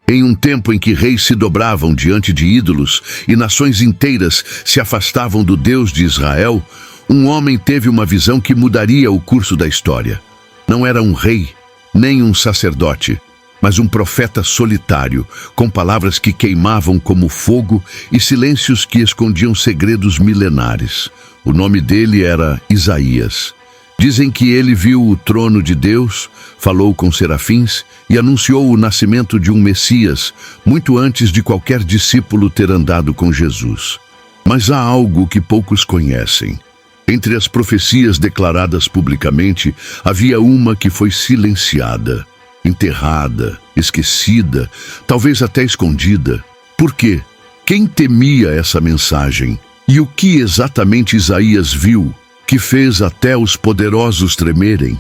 Em um tempo em que reis se dobravam diante de ídolos e nações inteiras se afastavam do Deus de Israel, um homem teve uma visão que mudaria o curso da história. Não era um rei, nem um sacerdote, mas um profeta solitário, com palavras que queimavam como fogo e silêncios que escondiam segredos milenares. O nome dele era Isaías. Dizem que ele viu o trono de Deus, falou com serafins e anunciou o nascimento de um Messias, muito antes de qualquer discípulo ter andado com Jesus. Mas há algo que poucos conhecem. Entre as profecias declaradas publicamente, havia uma que foi silenciada, enterrada, esquecida, talvez até escondida. Por quê? Quem temia essa mensagem? E o que exatamente Isaías viu, que fez até os poderosos tremerem?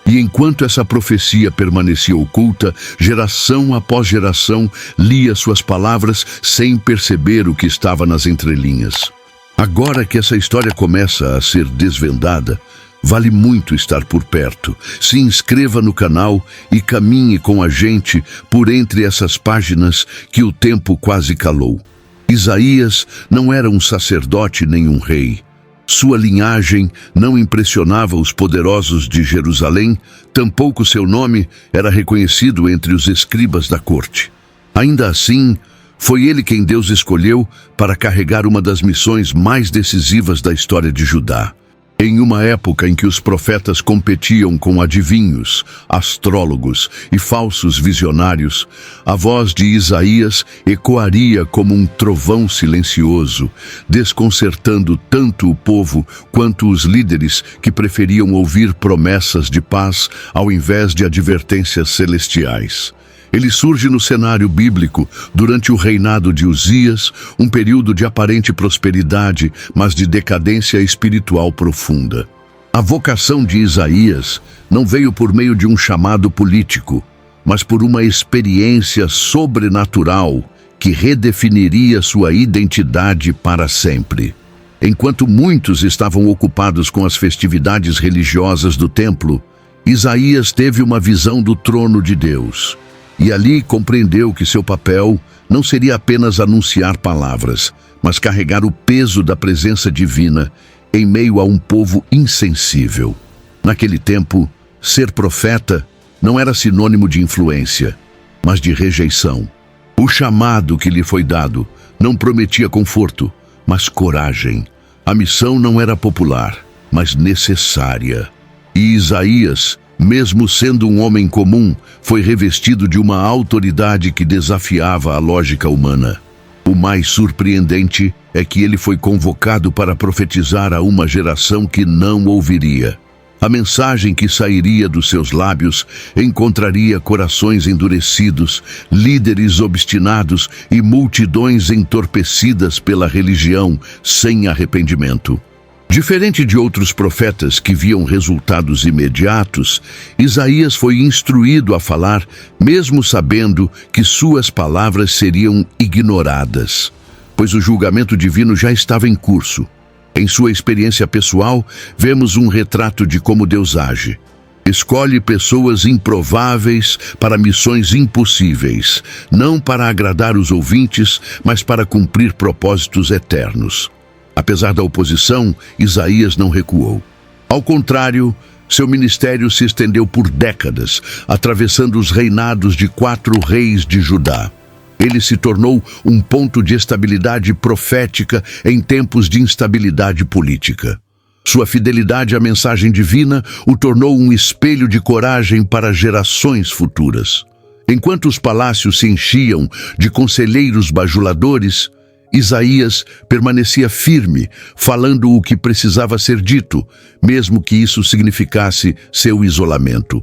E enquanto essa profecia permanecia oculta, geração após geração lia suas palavras sem perceber o que estava nas entrelinhas. Agora que essa história começa a ser desvendada, vale muito estar por perto. Se inscreva no canal e caminhe com a gente por entre essas páginas que o tempo quase calou. Isaías não era um sacerdote nem um rei. Sua linhagem não impressionava os poderosos de Jerusalém, tampouco seu nome era reconhecido entre os escribas da corte. Ainda assim, foi ele quem Deus escolheu para carregar uma das missões mais decisivas da história de Judá. Em uma época em que os profetas competiam com adivinhos, astrólogos e falsos visionários, a voz de Isaías ecoaria como um trovão silencioso, desconcertando tanto o povo quanto os líderes que preferiam ouvir promessas de paz ao invés de advertências celestiais. Ele surge no cenário bíblico durante o reinado de Uzias, um período de aparente prosperidade, mas de decadência espiritual profunda. A vocação de Isaías não veio por meio de um chamado político, mas por uma experiência sobrenatural que redefiniria sua identidade para sempre. Enquanto muitos estavam ocupados com as festividades religiosas do templo, Isaías teve uma visão do trono de Deus. E ali compreendeu que seu papel não seria apenas anunciar palavras, mas carregar o peso da presença divina em meio a um povo insensível. Naquele tempo, ser profeta não era sinônimo de influência, mas de rejeição. O chamado que lhe foi dado não prometia conforto, mas coragem. A missão não era popular, mas necessária. E Isaías, mesmo sendo um homem comum, foi revestido de uma autoridade que desafiava a lógica humana. O mais surpreendente é que ele foi convocado para profetizar a uma geração que não ouviria. A mensagem que sairia dos seus lábios encontraria corações endurecidos, líderes obstinados e multidões entorpecidas pela religião sem arrependimento. Diferente de outros profetas que viam resultados imediatos, Isaías foi instruído a falar, mesmo sabendo que suas palavras seriam ignoradas, pois o julgamento divino já estava em curso. Em sua experiência pessoal, vemos um retrato de como Deus age. Escolhe pessoas improváveis para missões impossíveis, não para agradar os ouvintes, mas para cumprir propósitos eternos. Apesar da oposição, Isaías não recuou. Ao contrário, seu ministério se estendeu por décadas, atravessando os reinados de 4 reis de Judá. Ele se tornou um ponto de estabilidade profética em tempos de instabilidade política. Sua fidelidade à mensagem divina o tornou um espelho de coragem para gerações futuras. Enquanto os palácios se enchiam de conselheiros bajuladores, Isaías permanecia firme, falando o que precisava ser dito, mesmo que isso significasse seu isolamento.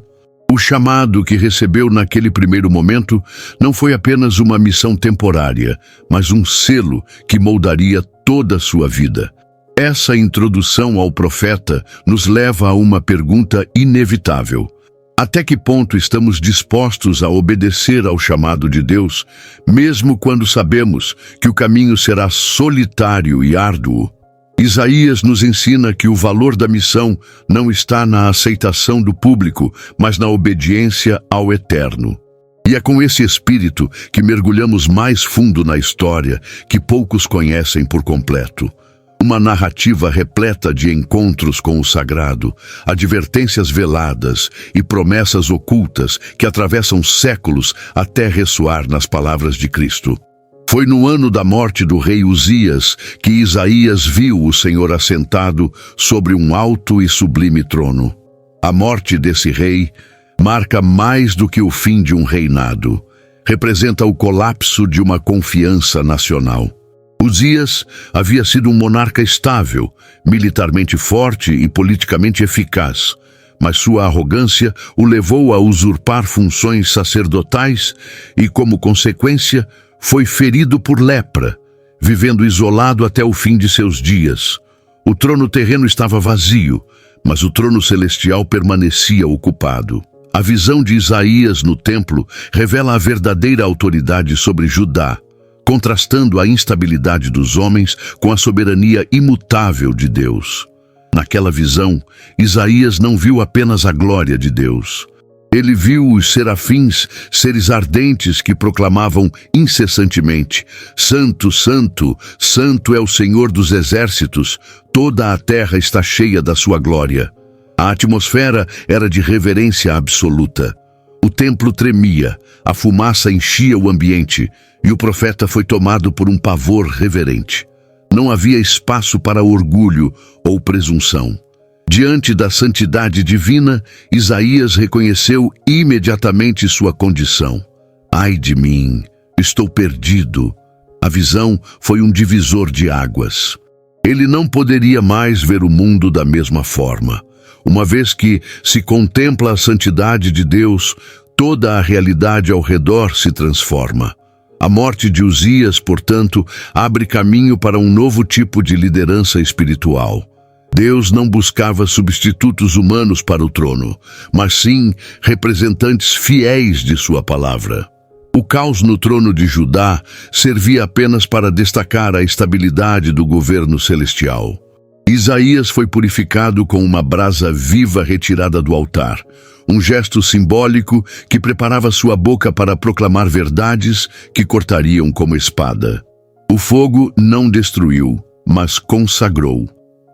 O chamado que recebeu naquele primeiro momento não foi apenas uma missão temporária, mas um selo que moldaria toda a sua vida. Essa introdução ao profeta nos leva a uma pergunta inevitável. Até que ponto estamos dispostos a obedecer ao chamado de Deus, mesmo quando sabemos que o caminho será solitário e árduo? Isaías nos ensina que o valor da missão não está na aceitação do público, mas na obediência ao Eterno. E é com esse espírito que mergulhamos mais fundo na história que poucos conhecem por completo. Uma narrativa repleta de encontros com o sagrado, advertências veladas e promessas ocultas que atravessam séculos até ressoar nas palavras de Cristo. Foi no ano da morte do rei Uzias que Isaías viu o Senhor assentado sobre um alto e sublime trono. A morte desse rei marca mais do que o fim de um reinado. Representa o colapso de uma confiança nacional. Uzias havia sido um monarca estável, militarmente forte e politicamente eficaz, mas sua arrogância o levou a usurpar funções sacerdotais e, como consequência, foi ferido por lepra, vivendo isolado até o fim de seus dias. O trono terreno estava vazio, mas o trono celestial permanecia ocupado. A visão de Isaías no templo revela a verdadeira autoridade sobre Judá, contrastando a instabilidade dos homens com a soberania imutável de Deus. Naquela visão, Isaías não viu apenas a glória de Deus. Ele viu os serafins, seres ardentes que proclamavam incessantemente: Santo, Santo, Santo é o Senhor dos exércitos, toda a terra está cheia da sua glória. A atmosfera era de reverência absoluta. O templo tremia, a fumaça enchia o ambiente, e o profeta foi tomado por um pavor reverente. Não havia espaço para orgulho ou presunção. Diante da santidade divina, Isaías reconheceu imediatamente sua condição. Ai de mim, estou perdido. A visão foi um divisor de águas. Ele não poderia mais ver o mundo da mesma forma. Uma vez que se contempla a santidade de Deus, toda a realidade ao redor se transforma. A morte de Uzias, portanto, abre caminho para um novo tipo de liderança espiritual. Deus não buscava substitutos humanos para o trono, mas sim representantes fiéis de sua palavra. O caos no trono de Judá servia apenas para destacar a estabilidade do governo celestial. Isaías foi purificado com uma brasa viva retirada do altar, um gesto simbólico que preparava sua boca para proclamar verdades que cortariam como espada. O fogo não destruiu, mas consagrou.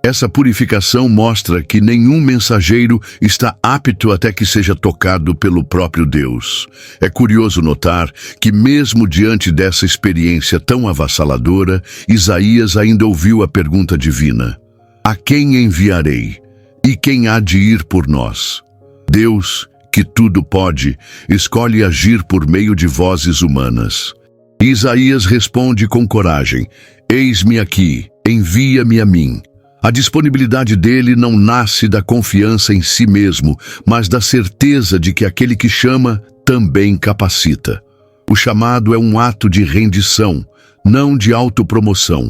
Essa purificação mostra que nenhum mensageiro está apto até que seja tocado pelo próprio Deus. É curioso notar que, mesmo diante dessa experiência tão avassaladora, Isaías ainda ouviu a pergunta divina: a quem enviarei? E quem há de ir por nós? Deus, que tudo pode, escolhe agir por meio de vozes humanas. Isaías responde com coragem: eis-me aqui, envia-me a mim. A disponibilidade dele não nasce da confiança em si mesmo, mas da certeza de que aquele que chama também capacita. O chamado é um ato de rendição, não de autopromoção.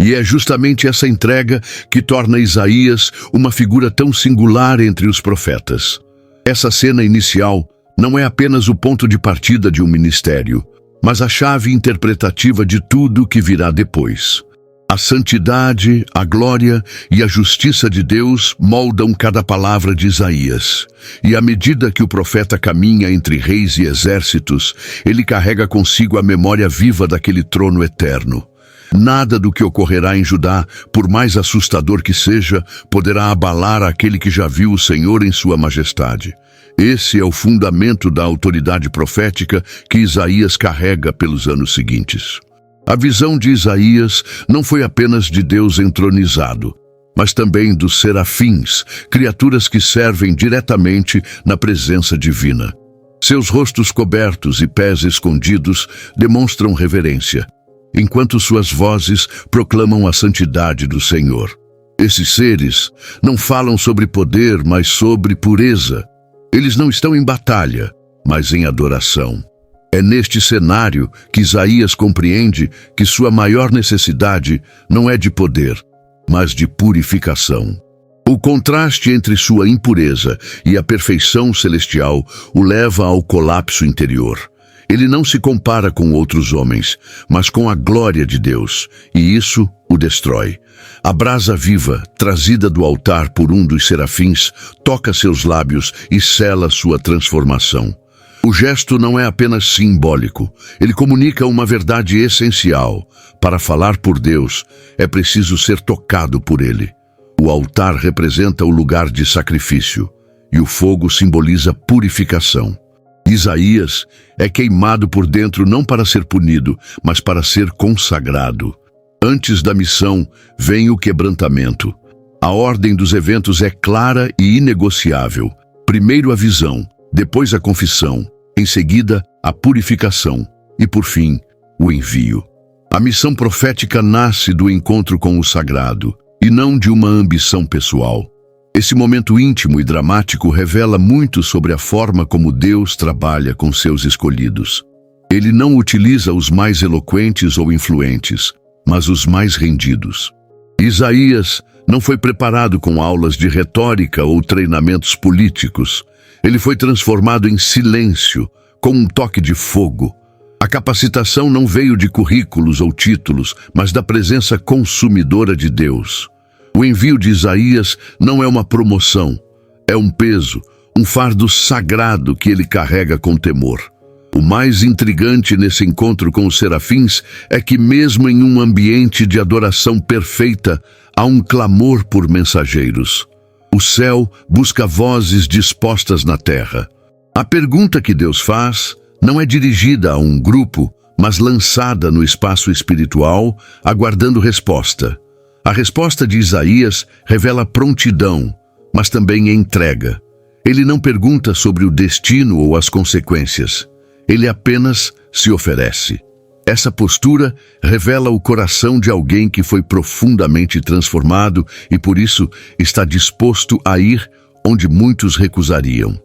E é justamente essa entrega que torna Isaías uma figura tão singular entre os profetas. Essa cena inicial não é apenas o ponto de partida de um ministério, mas a chave interpretativa de tudo que virá depois. A santidade, a glória e a justiça de Deus moldam cada palavra de Isaías. E à medida que o profeta caminha entre reis e exércitos, ele carrega consigo a memória viva daquele trono eterno. Nada do que ocorrerá em Judá, por mais assustador que seja, poderá abalar aquele que já viu o Senhor em sua majestade. Esse é o fundamento da autoridade profética que Isaías carrega pelos anos seguintes. A visão de Isaías não foi apenas de Deus entronizado, mas também dos serafins, criaturas que servem diretamente na presença divina. Seus rostos cobertos e pés escondidos demonstram reverência, enquanto suas vozes proclamam a santidade do Senhor. Esses seres não falam sobre poder, mas sobre pureza. Eles não estão em batalha, mas em adoração. É neste cenário que Isaías compreende que sua maior necessidade não é de poder, mas de purificação. O contraste entre sua impureza e a perfeição celestial o leva ao colapso interior. Ele não se compara com outros homens, mas com a glória de Deus, e isso o destrói. A brasa viva, trazida do altar por um dos serafins, toca seus lábios e sela sua transformação. O gesto não é apenas simbólico, ele comunica uma verdade essencial. Para falar por Deus, é preciso ser tocado por Ele. O altar representa o lugar de sacrifício, e o fogo simboliza purificação. Isaías é queimado por dentro não para ser punido, mas para ser consagrado. Antes da missão, vem o quebrantamento. A ordem dos eventos é clara e inegociável. Primeiro a visão, depois a confissão, em seguida a purificação e, por fim, o envio. A missão profética nasce do encontro com o sagrado e não de uma ambição pessoal. Esse momento íntimo e dramático revela muito sobre a forma como Deus trabalha com seus escolhidos. Ele não utiliza os mais eloquentes ou influentes, mas os mais rendidos. Isaías não foi preparado com aulas de retórica ou treinamentos políticos. Ele foi transformado em silêncio, com um toque de fogo. A capacitação não veio de currículos ou títulos, mas da presença consumidora de Deus. O envio de Isaías não é uma promoção, é um peso, um fardo sagrado que ele carrega com temor. O mais intrigante nesse encontro com os serafins é que, mesmo em um ambiente de adoração perfeita, há um clamor por mensageiros. O céu busca vozes dispostas na terra. A pergunta que Deus faz não é dirigida a um grupo, mas lançada no espaço espiritual, aguardando resposta. A resposta de Isaías revela prontidão, mas também entrega. Ele não pergunta sobre o destino ou as consequências. Ele apenas se oferece. Essa postura revela o coração de alguém que foi profundamente transformado e, por isso, está disposto a ir onde muitos recusariam.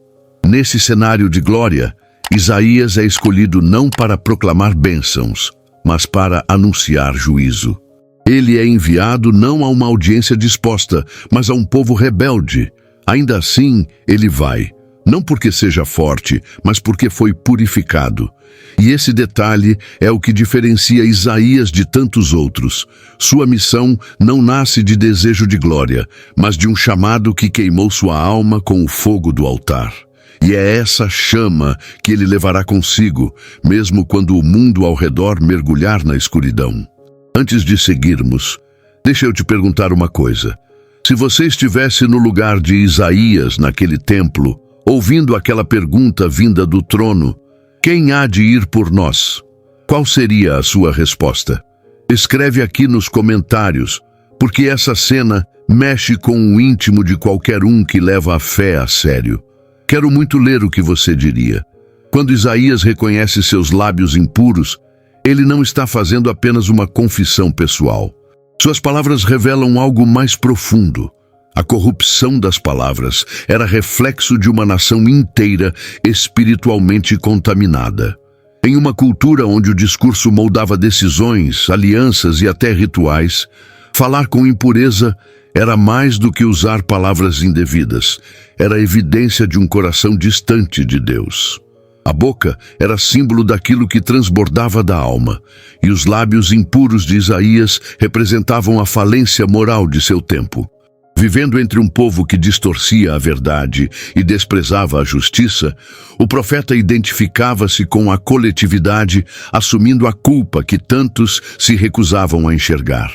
Nesse cenário de glória, Isaías é escolhido não para proclamar bênçãos, mas para anunciar juízo. Ele é enviado não a uma audiência disposta, mas a um povo rebelde. Ainda assim, ele vai. Não porque seja forte, mas porque foi purificado. E esse detalhe é o que diferencia Isaías de tantos outros. Sua missão não nasce de desejo de glória, mas de um chamado que queimou sua alma com o fogo do altar. E é essa chama que ele levará consigo, mesmo quando o mundo ao redor mergulhar na escuridão. Antes de seguirmos, deixa eu te perguntar uma coisa. Se você estivesse no lugar de Isaías naquele templo, ouvindo aquela pergunta vinda do trono, quem há de ir por nós? Qual seria a sua resposta? Escreve aqui nos comentários, porque essa cena mexe com o íntimo de qualquer um que leva a fé a sério. Quero muito ler o que você diria. Quando Isaías reconhece seus lábios impuros, ele não está fazendo apenas uma confissão pessoal. Suas palavras revelam algo mais profundo. A corrupção das palavras era reflexo de uma nação inteira espiritualmente contaminada. Em uma cultura onde o discurso moldava decisões, alianças e até rituais, falar com impureza era mais do que usar palavras indevidas. Era evidência de um coração distante de Deus. A boca era símbolo daquilo que transbordava da alma, e os lábios impuros de Isaías representavam a falência moral de seu tempo. Vivendo entre um povo que distorcia a verdade e desprezava a justiça, o profeta identificava-se com a coletividade, assumindo a culpa que tantos se recusavam a enxergar.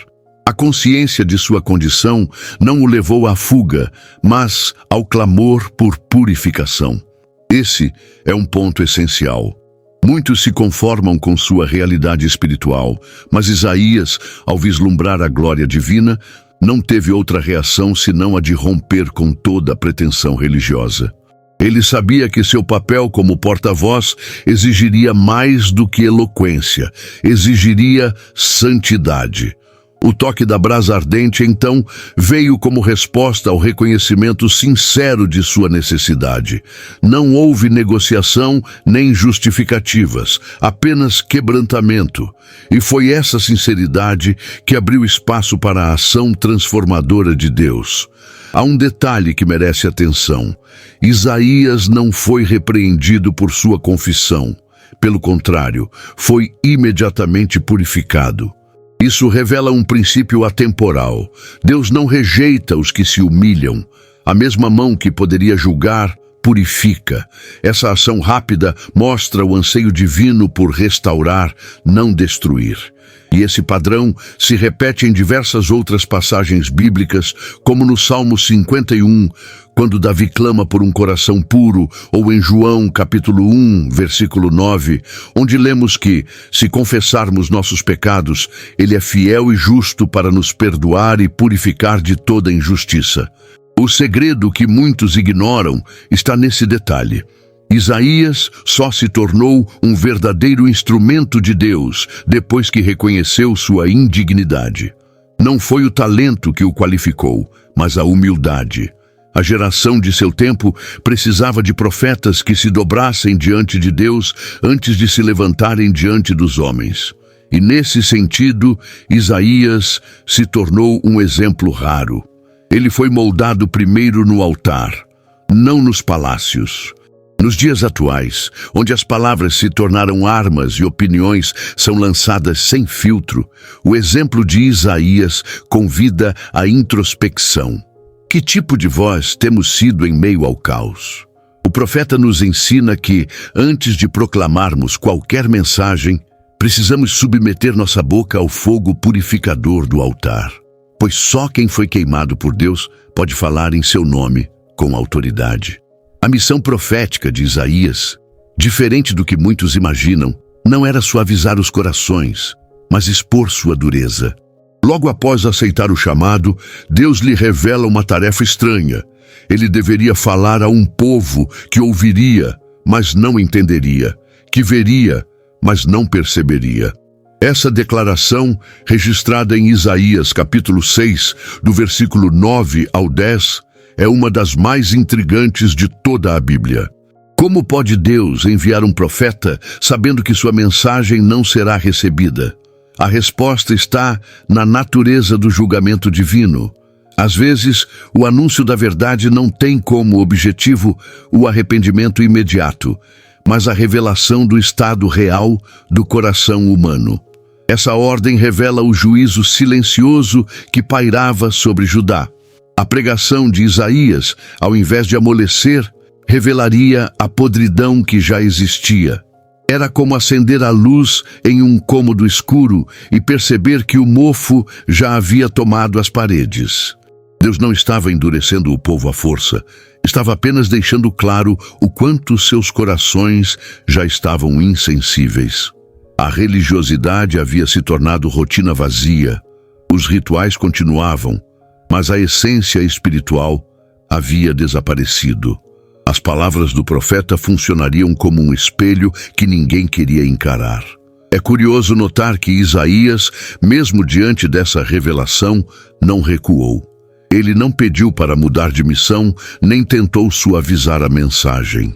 A consciência de sua condição não o levou à fuga, mas ao clamor por purificação. Esse é um ponto essencial. Muitos se conformam com sua realidade espiritual, mas Isaías, ao vislumbrar a glória divina, não teve outra reação senão a de romper com toda a pretensão religiosa. Ele sabia que seu papel como porta-voz exigiria mais do que eloquência, exigiria santidade. O toque da brasa ardente, então, veio como resposta ao reconhecimento sincero de sua necessidade. Não houve negociação nem justificativas, apenas quebrantamento. E foi essa sinceridade que abriu espaço para a ação transformadora de Deus. Há um detalhe que merece atenção. Isaías não foi repreendido por sua confissão. Pelo contrário, foi imediatamente purificado. Isso revela um princípio atemporal. Deus não rejeita os que se humilham. A mesma mão que poderia julgar, purifica. Essa ação rápida mostra o anseio divino por restaurar, não destruir. E esse padrão se repete em diversas outras passagens bíblicas, como no Salmo 51, quando Davi clama por um coração puro, ou em João capítulo 1, versículo 9, onde lemos que, se confessarmos nossos pecados, Ele é fiel e justo para nos perdoar e purificar de toda injustiça. O segredo que muitos ignoram está nesse detalhe. Isaías só se tornou um verdadeiro instrumento de Deus depois que reconheceu sua indignidade. Não foi o talento que o qualificou, mas a humildade. A geração de seu tempo precisava de profetas que se dobrassem diante de Deus antes de se levantarem diante dos homens. E nesse sentido, Isaías se tornou um exemplo raro. Ele foi moldado primeiro no altar, não nos palácios. Nos dias atuais, onde as palavras se tornaram armas e opiniões são lançadas sem filtro, o exemplo de Isaías convida à introspecção. Que tipo de voz temos sido em meio ao caos? O profeta nos ensina que, antes de proclamarmos qualquer mensagem, precisamos submeter nossa boca ao fogo purificador do altar. Pois só quem foi queimado por Deus pode falar em seu nome com autoridade. A missão profética de Isaías, diferente do que muitos imaginam, não era suavizar os corações, mas expor sua dureza. Logo após aceitar o chamado, Deus lhe revela uma tarefa estranha. Ele deveria falar a um povo que ouviria, mas não entenderia, que veria, mas não perceberia. Essa declaração, registrada em Isaías capítulo 6, do versículo 9 ao 10, é uma das mais intrigantes de toda a Bíblia. Como pode Deus enviar um profeta sabendo que sua mensagem não será recebida? A resposta está na natureza do julgamento divino. Às vezes, o anúncio da verdade não tem como objetivo o arrependimento imediato, mas a revelação do estado real do coração humano. Essa ordem revela o juízo silencioso que pairava sobre Judá. A pregação de Isaías, ao invés de amolecer, revelaria a podridão que já existia. Era como acender a luz em um cômodo escuro e perceber que o mofo já havia tomado as paredes. Deus não estava endurecendo o povo à força, estava apenas deixando claro o quanto seus corações já estavam insensíveis. A religiosidade havia se tornado rotina vazia, os rituais continuavam, mas a essência espiritual havia desaparecido. As palavras do profeta funcionariam como um espelho que ninguém queria encarar. É curioso notar que Isaías, mesmo diante dessa revelação, não recuou. Ele não pediu para mudar de missão, nem tentou suavizar a mensagem.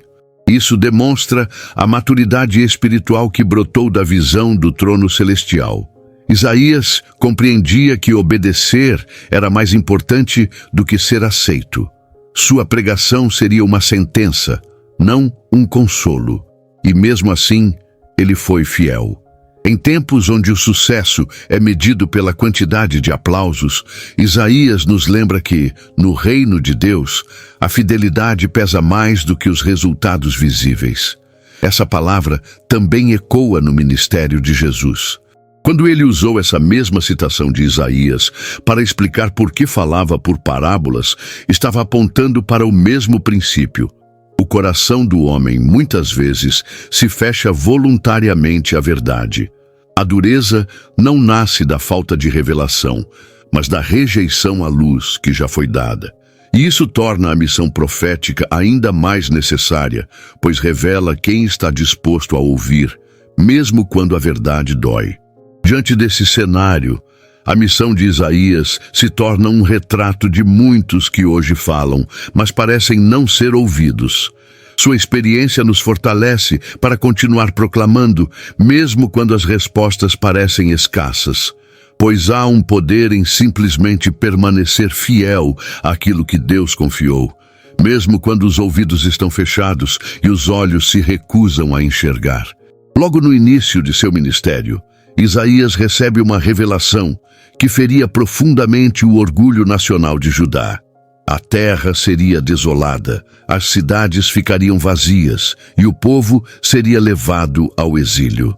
Isso demonstra a maturidade espiritual que brotou da visão do trono celestial. Isaías compreendia que obedecer era mais importante do que ser aceito. Sua pregação seria uma sentença, não um consolo. E mesmo assim, ele foi fiel. Em tempos onde o sucesso é medido pela quantidade de aplausos, Isaías nos lembra que, no reino de Deus, a fidelidade pesa mais do que os resultados visíveis. Essa palavra também ecoa no ministério de Jesus. Quando ele usou essa mesma citação de Isaías para explicar por que falava por parábolas, estava apontando para o mesmo princípio. O coração do homem, muitas vezes, se fecha voluntariamente à verdade. A dureza não nasce da falta de revelação, mas da rejeição à luz que já foi dada. E isso torna a missão profética ainda mais necessária, pois revela quem está disposto a ouvir, mesmo quando a verdade dói. Diante desse cenário, a missão de Isaías se torna um retrato de muitos que hoje falam, mas parecem não ser ouvidos. Sua experiência nos fortalece para continuar proclamando, mesmo quando as respostas parecem escassas. Pois há um poder em simplesmente permanecer fiel àquilo que Deus confiou, mesmo quando os ouvidos estão fechados e os olhos se recusam a enxergar. Logo no início de seu ministério, Isaías recebe uma revelação que feria profundamente o orgulho nacional de Judá. A terra seria desolada, as cidades ficariam vazias e o povo seria levado ao exílio.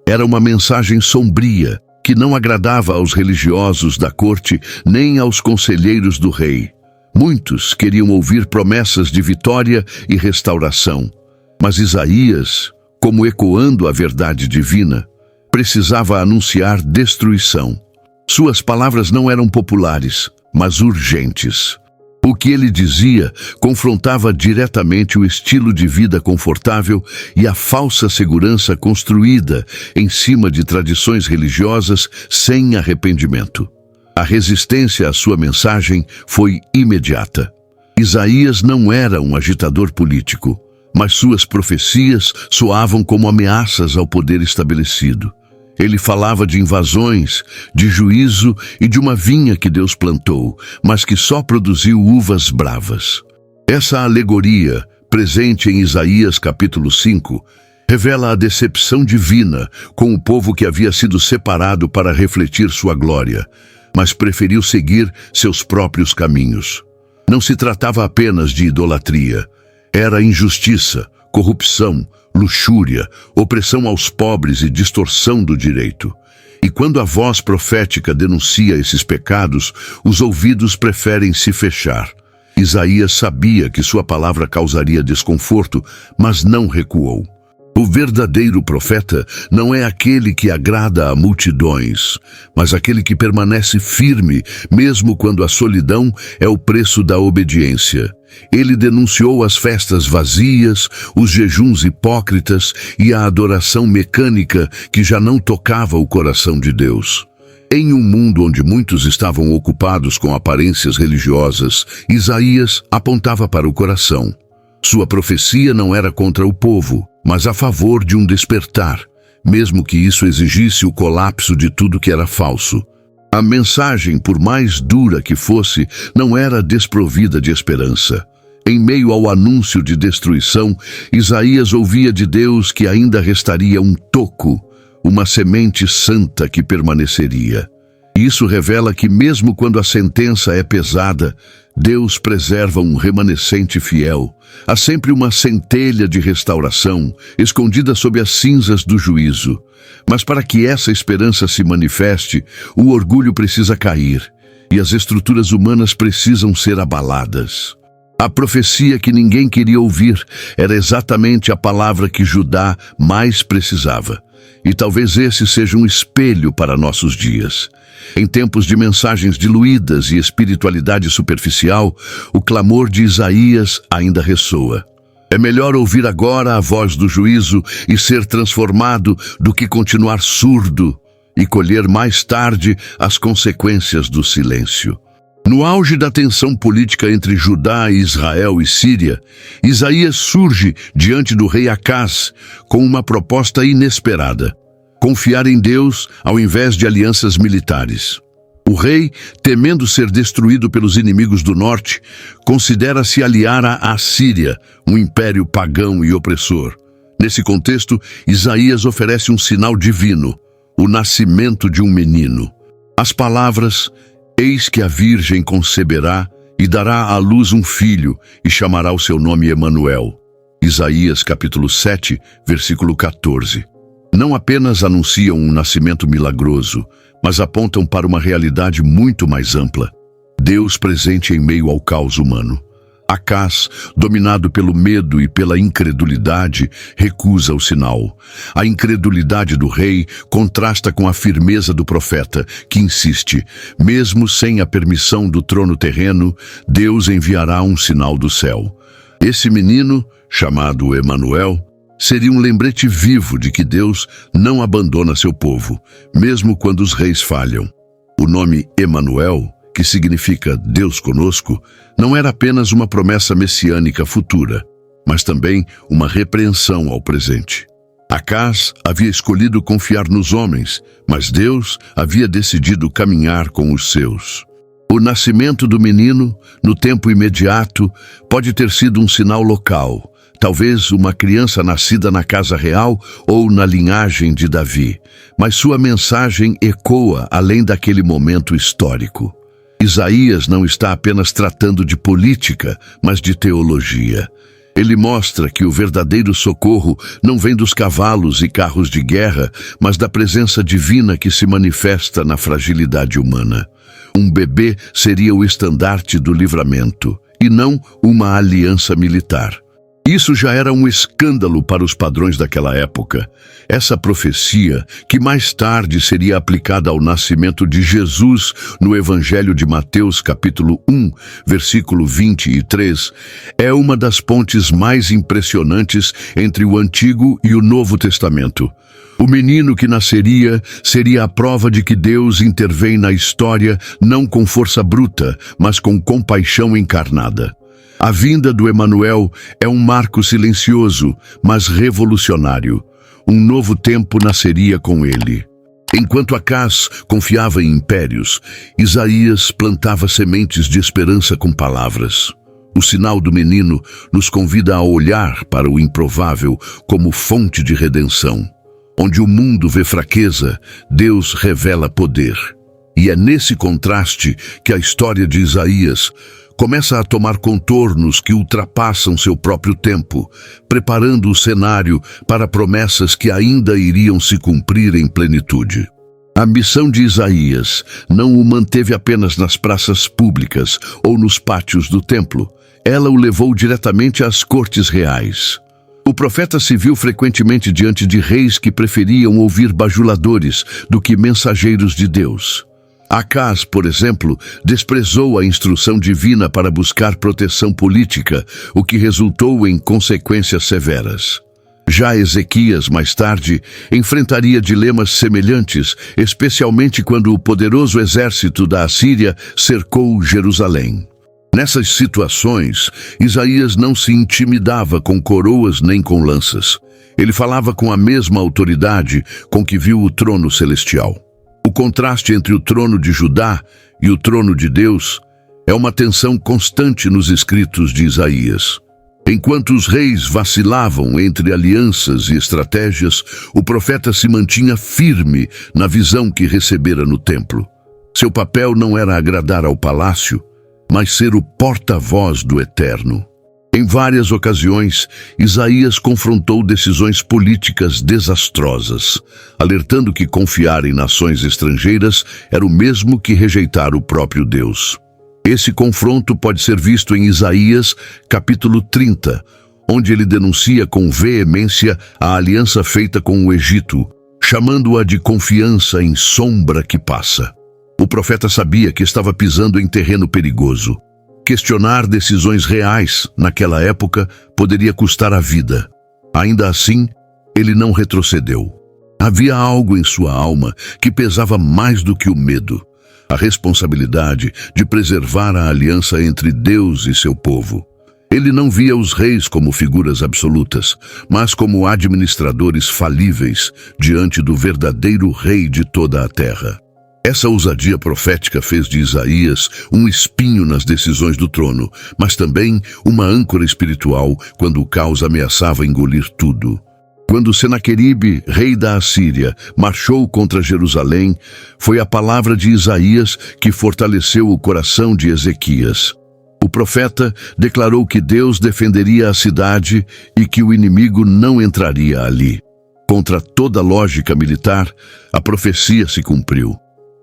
Era uma mensagem sombria que não agradava aos religiosos da corte nem aos conselheiros do rei. Muitos queriam ouvir promessas de vitória e restauração, mas Isaías, como ecoando a verdade divina, precisava anunciar destruição. Suas palavras não eram populares, mas urgentes. O que ele dizia confrontava diretamente o estilo de vida confortável e a falsa segurança construída em cima de tradições religiosas sem arrependimento. A resistência à sua mensagem foi imediata. Isaías não era um agitador político, mas suas profecias soavam como ameaças ao poder estabelecido. Ele falava de invasões, de juízo e de uma vinha que Deus plantou, mas que só produziu uvas bravas. Essa alegoria, presente em Isaías capítulo 5, revela a decepção divina com o povo que havia sido separado para refletir sua glória, mas preferiu seguir seus próprios caminhos. Não se tratava apenas de idolatria. Era injustiça, corrupção, luxúria, opressão aos pobres e distorção do direito. E quando a voz profética denuncia esses pecados, os ouvidos preferem se fechar. Isaías sabia que sua palavra causaria desconforto, mas não recuou. O verdadeiro profeta não é aquele que agrada a multidões, mas aquele que permanece firme, mesmo quando a solidão é o preço da obediência. Ele denunciou as festas vazias, os jejuns hipócritas e a adoração mecânica que já não tocava o coração de Deus. Em um mundo onde muitos estavam ocupados com aparências religiosas, Isaías apontava para o coração. Sua profecia não era contra o povo, mas a favor de um despertar, mesmo que isso exigisse o colapso de tudo que era falso. A mensagem, por mais dura que fosse, não era desprovida de esperança. Em meio ao anúncio de destruição, Isaías ouvia de Deus que ainda restaria um toco, uma semente santa que permaneceria. Isso revela que mesmo quando a sentença é pesada, Deus preserva um remanescente fiel. Há sempre uma centelha de restauração, escondida sob as cinzas do juízo. Mas para que essa esperança se manifeste, o orgulho precisa cair, e as estruturas humanas precisam ser abaladas. A profecia que ninguém queria ouvir era exatamente a palavra que Judá mais precisava. E talvez esse seja um espelho para nossos dias. Em tempos de mensagens diluídas e espiritualidade superficial, o clamor de Isaías ainda ressoa. É melhor ouvir agora a voz do juízo e ser transformado do que continuar surdo e colher mais tarde as consequências do silêncio. No auge da tensão política entre Judá e Israel e Síria, Isaías surge diante do rei Acaz com uma proposta inesperada: confiar em Deus ao invés de alianças militares. O rei, temendo ser destruído pelos inimigos do norte, considera se aliar à Síria, um império pagão e opressor. Nesse contexto, Isaías oferece um sinal divino: o nascimento de um menino. As palavras: "Eis que a virgem conceberá e dará à luz um filho, e chamará o seu nome Emanuel." Isaías capítulo 7, versículo 14. Não apenas anunciam um nascimento milagroso, mas apontam para uma realidade muito mais ampla. Deus presente em meio ao caos humano. Acaz, dominado pelo medo e pela incredulidade, recusa o sinal. A incredulidade do rei contrasta com a firmeza do profeta, que insiste: mesmo sem a permissão do trono terreno, Deus enviará um sinal do céu. Esse menino, chamado Emanuel, seria um lembrete vivo de que Deus não abandona seu povo, mesmo quando os reis falham. O nome Emanuel, que significa Deus conosco, não era apenas uma promessa messiânica futura, mas também uma repreensão ao presente. Acaz havia escolhido confiar nos homens, mas Deus havia decidido caminhar com os seus. O nascimento do menino, no tempo imediato, pode ter sido um sinal local, talvez uma criança nascida na casa real ou na linhagem de Davi, mas sua mensagem ecoa além daquele momento histórico. Isaías não está apenas tratando de política, mas de teologia. Ele mostra que o verdadeiro socorro não vem dos cavalos e carros de guerra, mas da presença divina que se manifesta na fragilidade humana. Um bebê seria o estandarte do livramento, e não uma aliança militar. Isso já era um escândalo para os padrões daquela época. Essa profecia, que mais tarde seria aplicada ao nascimento de Jesus no Evangelho de Mateus, capítulo 1, versículo 23, é uma das pontes mais impressionantes entre o Antigo e o Novo Testamento. O menino que nasceria seria a prova de que Deus intervém na história não com força bruta, mas com compaixão encarnada. A vinda do Emanuel é um marco silencioso, mas revolucionário. Um novo tempo nasceria com ele. Enquanto Acaz confiava em impérios, Isaías plantava sementes de esperança com palavras. O sinal do menino nos convida a olhar para o improvável como fonte de redenção. Onde o mundo vê fraqueza, Deus revela poder. E é nesse contraste que a história de Isaías começa a tomar contornos que ultrapassam seu próprio tempo, preparando o cenário para promessas que ainda iriam se cumprir em plenitude. A missão de Isaías não o manteve apenas nas praças públicas ou nos pátios do templo. Ela o levou diretamente às cortes reais. O profeta se viu frequentemente diante de reis que preferiam ouvir bajuladores do que mensageiros de Deus. Acaz, por exemplo, desprezou a instrução divina para buscar proteção política, o que resultou em consequências severas. Já Ezequias, mais tarde, enfrentaria dilemas semelhantes, especialmente quando o poderoso exército da Assíria cercou Jerusalém. Nessas situações, Isaías não se intimidava com coroas nem com lanças. Ele falava com a mesma autoridade com que viu o trono celestial. O contraste entre o trono de Judá e o trono de Deus é uma tensão constante nos escritos de Isaías. Enquanto os reis vacilavam entre alianças e estratégias, o profeta se mantinha firme na visão que recebera no templo. Seu papel não era agradar ao palácio, mas ser o porta-voz do Eterno. Em várias ocasiões, Isaías confrontou decisões políticas desastrosas, alertando que confiar em nações estrangeiras era o mesmo que rejeitar o próprio Deus. Esse confronto pode ser visto em Isaías, capítulo 30, onde ele denuncia com veemência a aliança feita com o Egito, chamando-a de confiança em sombra que passa. O profeta sabia que estava pisando em terreno perigoso. Questionar decisões reais, naquela época, poderia custar a vida. Ainda assim, ele não retrocedeu. Havia algo em sua alma que pesava mais do que o medo, a responsabilidade de preservar a aliança entre Deus e seu povo. Ele não via os reis como figuras absolutas, mas como administradores falíveis diante do verdadeiro rei de toda a terra. Essa ousadia profética fez de Isaías um espinho nas decisões do trono, mas também uma âncora espiritual quando o caos ameaçava engolir tudo. Quando Senaqueribe, rei da Assíria, marchou contra Jerusalém, foi a palavra de Isaías que fortaleceu o coração de Ezequias. O profeta declarou que Deus defenderia a cidade e que o inimigo não entraria ali. Contra toda lógica militar, a profecia se cumpriu.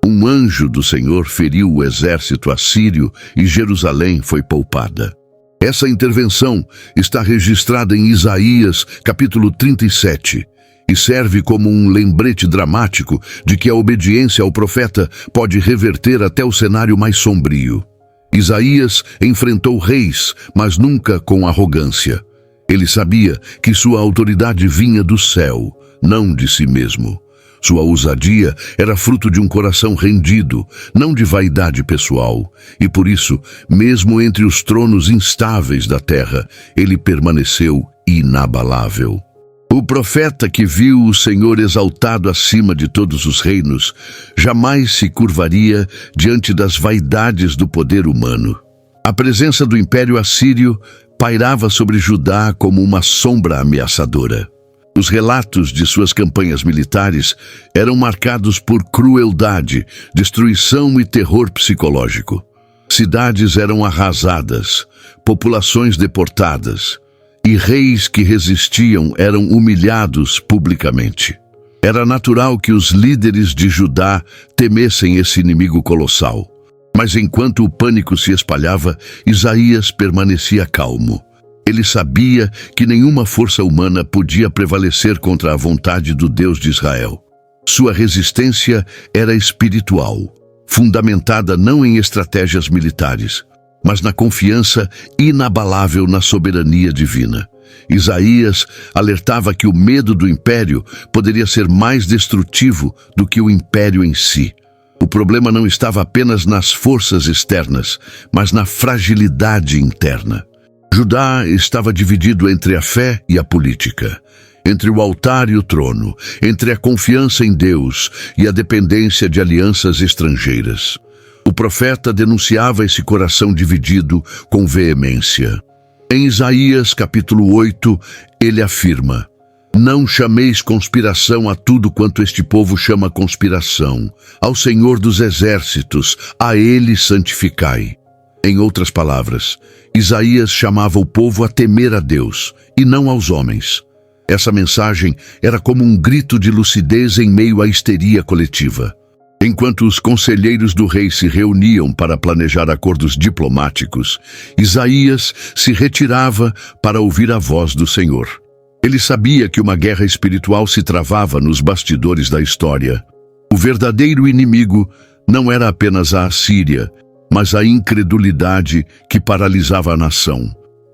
Um anjo do Senhor feriu o exército assírio e Jerusalém foi poupada. Essa intervenção está registrada em Isaías, capítulo 37, e serve como um lembrete dramático de que a obediência ao profeta pode reverter até o cenário mais sombrio. Isaías enfrentou reis, mas nunca com arrogância. Ele sabia que sua autoridade vinha do céu, não de si mesmo. Sua ousadia era fruto de um coração rendido, não de vaidade pessoal, e por isso, mesmo entre os tronos instáveis da terra, ele permaneceu inabalável. O profeta que viu o Senhor exaltado acima de todos os reinos, jamais se curvaria diante das vaidades do poder humano. A presença do Império Assírio pairava sobre Judá como uma sombra ameaçadora. Os relatos de suas campanhas militares eram marcados por crueldade, destruição e terror psicológico. Cidades eram arrasadas, populações deportadas, e reis que resistiam eram humilhados publicamente. Era natural que os líderes de Judá temessem esse inimigo colossal. Mas enquanto o pânico se espalhava, Isaías permanecia calmo. Ele sabia que nenhuma força humana podia prevalecer contra a vontade do Deus de Israel. Sua resistência era espiritual, fundamentada não em estratégias militares, mas na confiança inabalável na soberania divina. Isaías alertava que o medo do império poderia ser mais destrutivo do que o império em si. O problema não estava apenas nas forças externas, mas na fragilidade interna. Judá estava dividido entre a fé e a política, entre o altar e o trono, entre a confiança em Deus e a dependência de alianças estrangeiras. O profeta denunciava esse coração dividido com veemência. Em Isaías capítulo 8, ele afirma: "Não chameis conspiração a tudo quanto este povo chama conspiração. Ao Senhor dos exércitos, a Ele santificai." Em outras palavras, Isaías chamava o povo a temer a Deus e não aos homens. Essa mensagem era como um grito de lucidez em meio à histeria coletiva. Enquanto os conselheiros do rei se reuniam para planejar acordos diplomáticos, Isaías se retirava para ouvir a voz do Senhor. Ele sabia que uma guerra espiritual se travava nos bastidores da história. O verdadeiro inimigo não era apenas a Assíria, mas a incredulidade que paralisava a nação.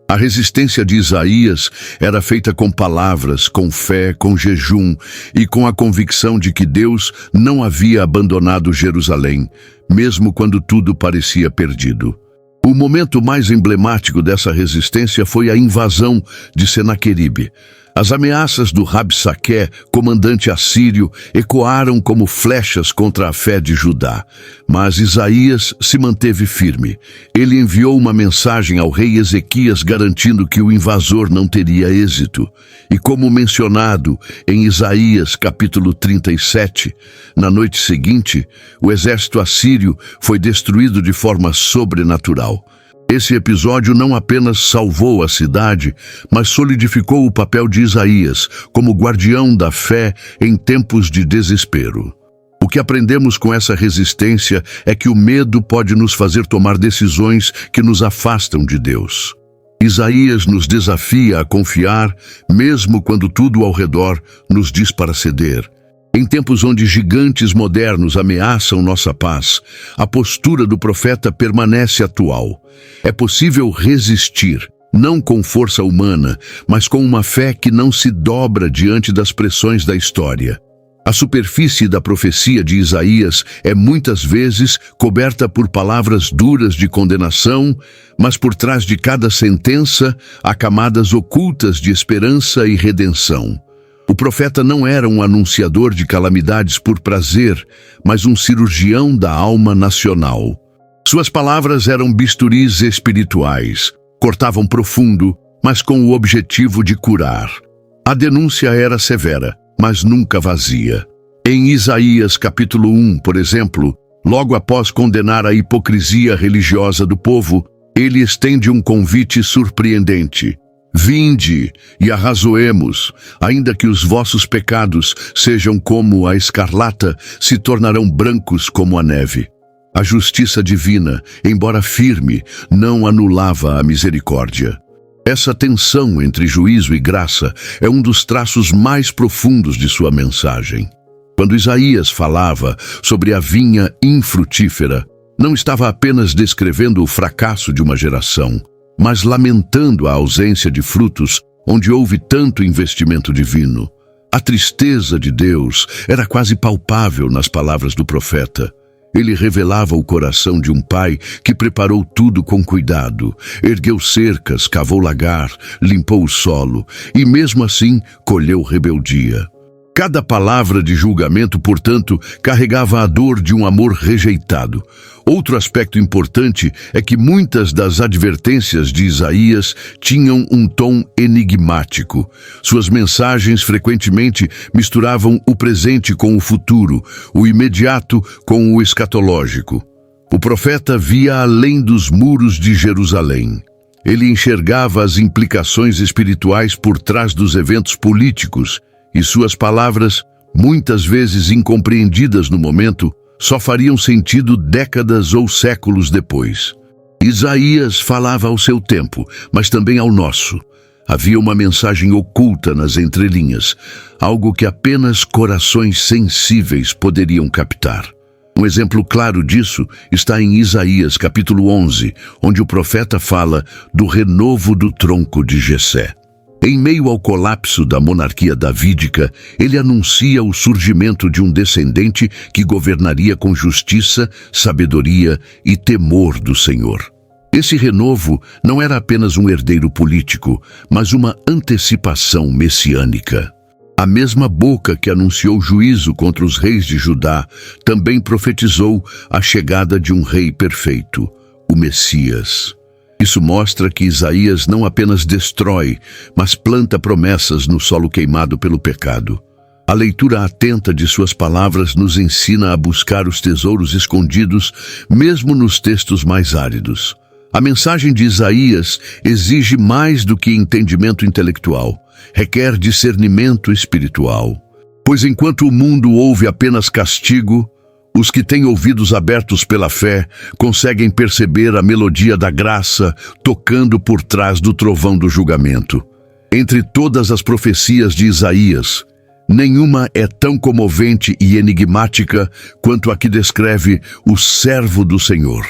A resistência de Isaías era feita com palavras, com fé, com jejum e com a convicção de que Deus não havia abandonado Jerusalém, mesmo quando tudo parecia perdido. O momento mais emblemático dessa resistência foi a invasão de Senaqueribe. As ameaças do Rabsaqué, comandante assírio, ecoaram como flechas contra a fé de Judá. Mas Isaías se manteve firme. Ele enviou uma mensagem ao rei Ezequias garantindo que o invasor não teria êxito. E como mencionado em Isaías capítulo 37, na noite seguinte, o exército assírio foi destruído de forma sobrenatural. Esse episódio não apenas salvou a cidade, mas solidificou o papel de Isaías como guardião da fé em tempos de desespero. O que aprendemos com essa resistência é que o medo pode nos fazer tomar decisões que nos afastam de Deus. Isaías nos desafia a confiar, mesmo quando tudo ao redor nos diz para ceder. Em tempos onde gigantes modernos ameaçam nossa paz, a postura do profeta permanece atual. É possível resistir, não com força humana, mas com uma fé que não se dobra diante das pressões da história. A superfície da profecia de Isaías é muitas vezes coberta por palavras duras de condenação, mas por trás de cada sentença há camadas ocultas de esperança e redenção. O profeta não era um anunciador de calamidades por prazer, mas um cirurgião da alma nacional. Suas palavras eram bisturis espirituais, cortavam profundo, mas com o objetivo de curar. A denúncia era severa, mas nunca vazia. Em Isaías capítulo 1, por exemplo, logo após condenar a hipocrisia religiosa do povo, ele estende um convite surpreendente. Vinde e arrazoemos, ainda que os vossos pecados sejam como a escarlata, se tornarão brancos como a neve. A justiça divina, embora firme, não anulava a misericórdia. Essa tensão entre juízo e graça é um dos traços mais profundos de sua mensagem. Quando Isaías falava sobre a vinha infrutífera, não estava apenas descrevendo o fracasso de uma geração, mas lamentando a ausência de frutos onde houve tanto investimento divino. A tristeza de Deus era quase palpável nas palavras do profeta. Ele revelava o coração de um pai que preparou tudo com cuidado, ergueu cercas, cavou lagar, limpou o solo e, mesmo assim, colheu rebeldia. Cada palavra de julgamento, portanto, carregava a dor de um amor rejeitado. Outro aspecto importante é que muitas das advertências de Isaías tinham um tom enigmático. Suas mensagens frequentemente misturavam o presente com o futuro, o imediato com o escatológico. O profeta via além dos muros de Jerusalém. Ele enxergava as implicações espirituais por trás dos eventos políticos, e suas palavras, muitas vezes incompreendidas no momento, só fariam sentido décadas ou séculos depois. Isaías falava ao seu tempo, mas também ao nosso. Havia uma mensagem oculta nas entrelinhas, algo que apenas corações sensíveis poderiam captar. Um exemplo claro disso está em Isaías capítulo 11, onde o profeta fala do renovo do tronco de Jessé. Em meio ao colapso da monarquia davídica, ele anuncia o surgimento de um descendente que governaria com justiça, sabedoria e temor do Senhor. Esse renovo não era apenas um herdeiro político, mas uma antecipação messiânica. A mesma boca que anunciou juízo contra os reis de Judá também profetizou a chegada de um rei perfeito, o Messias. Isso mostra que Isaías não apenas destrói, mas planta promessas no solo queimado pelo pecado. A leitura atenta de suas palavras nos ensina a buscar os tesouros escondidos, mesmo nos textos mais áridos. A mensagem de Isaías exige mais do que entendimento intelectual. Requer discernimento espiritual. Pois enquanto o mundo ouve apenas castigo, os que têm ouvidos abertos pela fé conseguem perceber a melodia da graça tocando por trás do trovão do julgamento. Entre todas as profecias de Isaías, nenhuma é tão comovente e enigmática quanto a que descreve o servo do Senhor.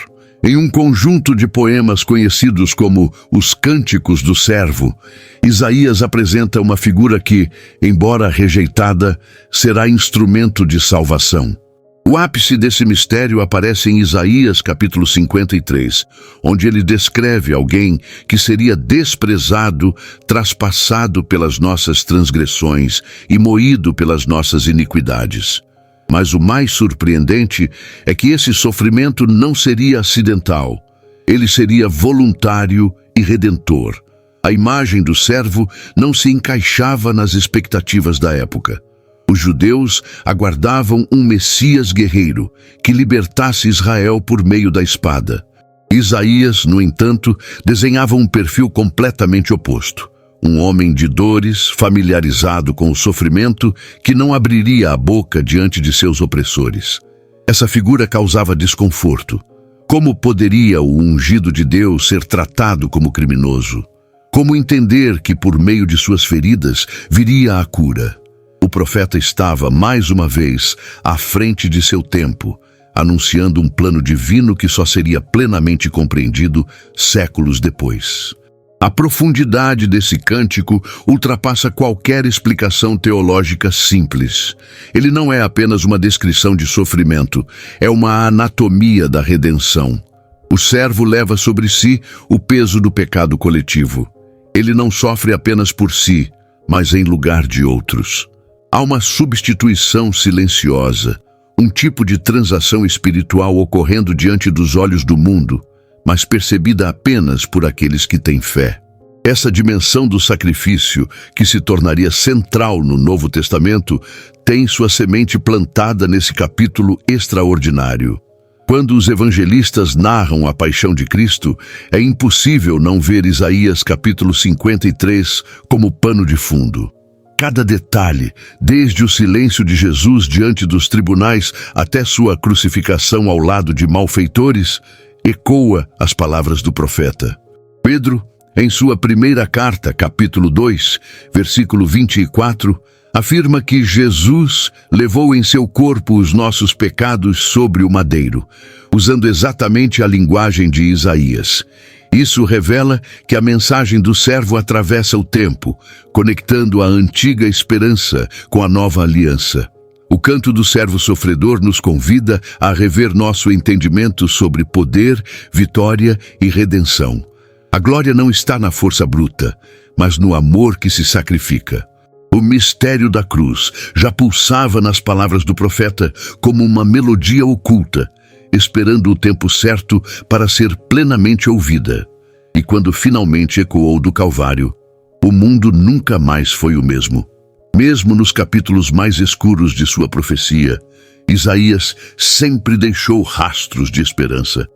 Em um conjunto de poemas conhecidos como os Cânticos do Servo, Isaías apresenta uma figura que, embora rejeitada, será instrumento de salvação. O ápice desse mistério aparece em Isaías capítulo 53, onde ele descreve alguém que seria desprezado, traspassado pelas nossas transgressões e moído pelas nossas iniquidades. Mas o mais surpreendente é que esse sofrimento não seria acidental. Ele seria voluntário e redentor. A imagem do servo não se encaixava nas expectativas da época. Os judeus aguardavam um Messias guerreiro que libertasse Israel por meio da espada. Isaías, no entanto, desenhava um perfil completamente oposto. Um homem de dores, familiarizado com o sofrimento, que não abriria a boca diante de seus opressores. Essa figura causava desconforto. Como poderia o ungido de Deus ser tratado como criminoso? Como entender que por meio de suas feridas viria a cura? O profeta estava, mais uma vez, à frente de seu tempo, anunciando um plano divino que só seria plenamente compreendido séculos depois. A profundidade desse cântico ultrapassa qualquer explicação teológica simples. Ele não é apenas uma descrição de sofrimento, é uma anatomia da redenção. O servo leva sobre si o peso do pecado coletivo. Ele não sofre apenas por si, mas em lugar de outros. Há uma substituição silenciosa, um tipo de transação espiritual ocorrendo diante dos olhos do mundo, mas percebida apenas por aqueles que têm fé. Essa dimensão do sacrifício, que se tornaria central no Novo Testamento, tem sua semente plantada nesse capítulo extraordinário. Quando os evangelistas narram a paixão de Cristo, é impossível não ver Isaías capítulo 53 como pano de fundo. Cada detalhe, desde o silêncio de Jesus diante dos tribunais até sua crucificação ao lado de malfeitores, ecoa as palavras do profeta. Pedro, em sua primeira carta, capítulo 2, versículo 24, afirma que Jesus levou em seu corpo os nossos pecados sobre o madeiro, usando exatamente a linguagem de Isaías. Isso revela que a mensagem do servo atravessa o tempo, conectando a antiga esperança com a nova aliança. O canto do servo sofredor nos convida a rever nosso entendimento sobre poder, vitória e redenção. A glória não está na força bruta, mas no amor que se sacrifica. O mistério da cruz já pulsava nas palavras do profeta como uma melodia oculta, esperando o tempo certo para ser plenamente ouvida. E quando finalmente ecoou do Calvário, o mundo nunca mais foi o mesmo. Mesmo nos capítulos mais escuros de sua profecia, Isaías sempre deixou rastros de esperança.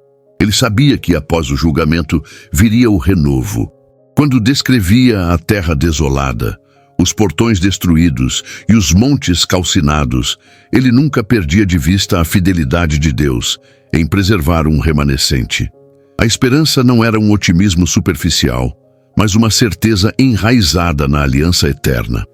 Ele sabia que após o julgamento viria o renovo. Quando descrevia a terra desolada, os portões destruídos e os montes calcinados, ele nunca perdia de vista a fidelidade de Deus em preservar um remanescente. A esperança não era um otimismo superficial, mas uma certeza enraizada na aliança eterna.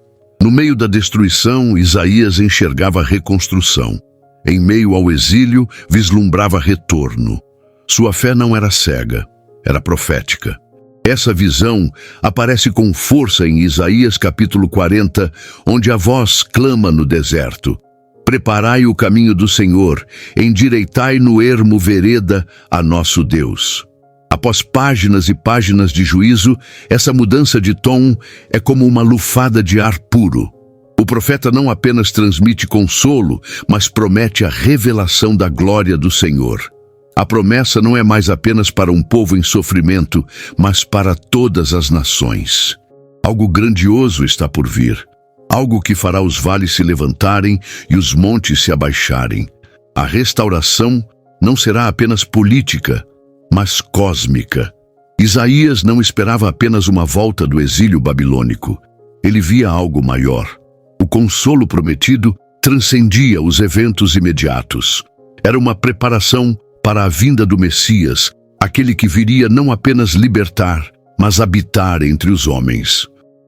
No meio da destruição, Isaías enxergava a reconstrução. Em meio ao exílio, vislumbrava retorno. Sua fé não era cega, era profética. Essa visão aparece com força em Isaías capítulo 40, onde a voz clama no deserto: preparai o caminho do Senhor, endireitai no ermo vereda a nosso Deus. Após páginas e páginas de juízo, essa mudança de tom é como uma lufada de ar puro. O profeta não apenas transmite consolo, mas promete a revelação da glória do Senhor. A promessa não é mais apenas para um povo em sofrimento, mas para todas as nações. Algo grandioso está por vir. Algo que fará os vales se levantarem e os montes se abaixarem. A restauração não será apenas política, mas cósmica. Isaías não esperava apenas uma volta do exílio babilônico. Ele via algo maior. O consolo prometido transcendia os eventos imediatos. Era uma preparação para a vinda do Messias, aquele que viria não apenas libertar, mas habitar entre os homens.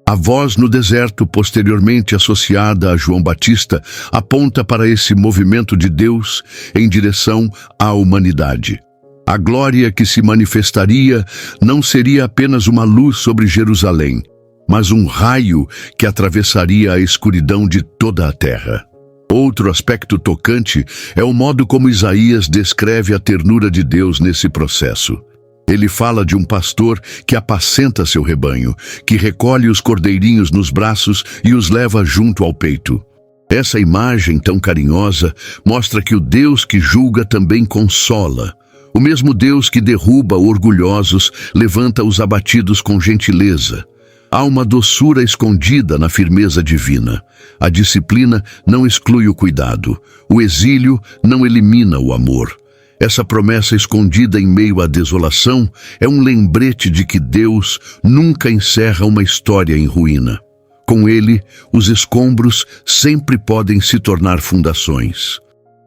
A voz no deserto, posteriormente associada a João Batista, aponta para esse movimento de Deus em direção à humanidade. A glória que se manifestaria não seria apenas uma luz sobre Jerusalém, mas um raio que atravessaria a escuridão de toda a terra. Outro aspecto tocante é o modo como Isaías descreve a ternura de Deus nesse processo. Ele fala de um pastor que apacenta seu rebanho, que recolhe os cordeirinhos nos braços e os leva junto ao peito. Essa imagem tão carinhosa mostra que o Deus que julga também consola. O mesmo Deus que derruba orgulhosos levanta os abatidos com gentileza. Há uma doçura escondida na firmeza divina. A disciplina não exclui o cuidado. O exílio não elimina o amor. Essa promessa escondida em meio à desolação é um lembrete de que Deus nunca encerra uma história em ruína. Com ele, os escombros sempre podem se tornar fundações.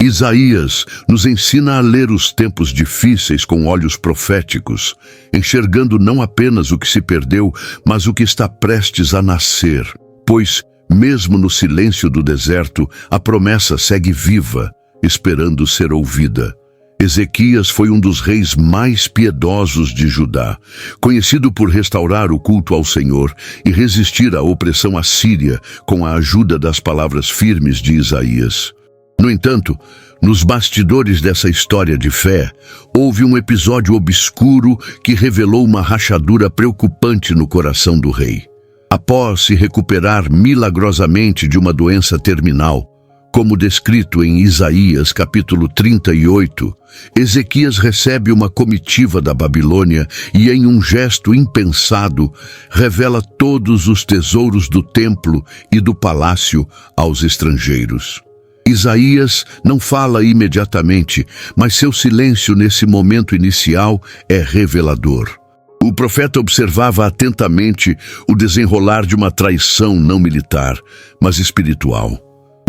Isaías nos ensina a ler os tempos difíceis com olhos proféticos, enxergando não apenas o que se perdeu, mas o que está prestes a nascer. Pois, mesmo no silêncio do deserto, a promessa segue viva, esperando ser ouvida. Ezequias foi um dos reis mais piedosos de Judá, conhecido por restaurar o culto ao Senhor e resistir à opressão assíria com a ajuda das palavras firmes de Isaías. No entanto, nos bastidores dessa história de fé, houve um episódio obscuro que revelou uma rachadura preocupante no coração do rei. Após se recuperar milagrosamente de uma doença terminal, como descrito em Isaías capítulo 38, Ezequias recebe uma comitiva da Babilônia e, em um gesto impensado, revela todos os tesouros do templo e do palácio aos estrangeiros. Isaías não fala imediatamente, mas seu silêncio nesse momento inicial é revelador. O profeta observava atentamente o desenrolar de uma traição não militar, mas espiritual.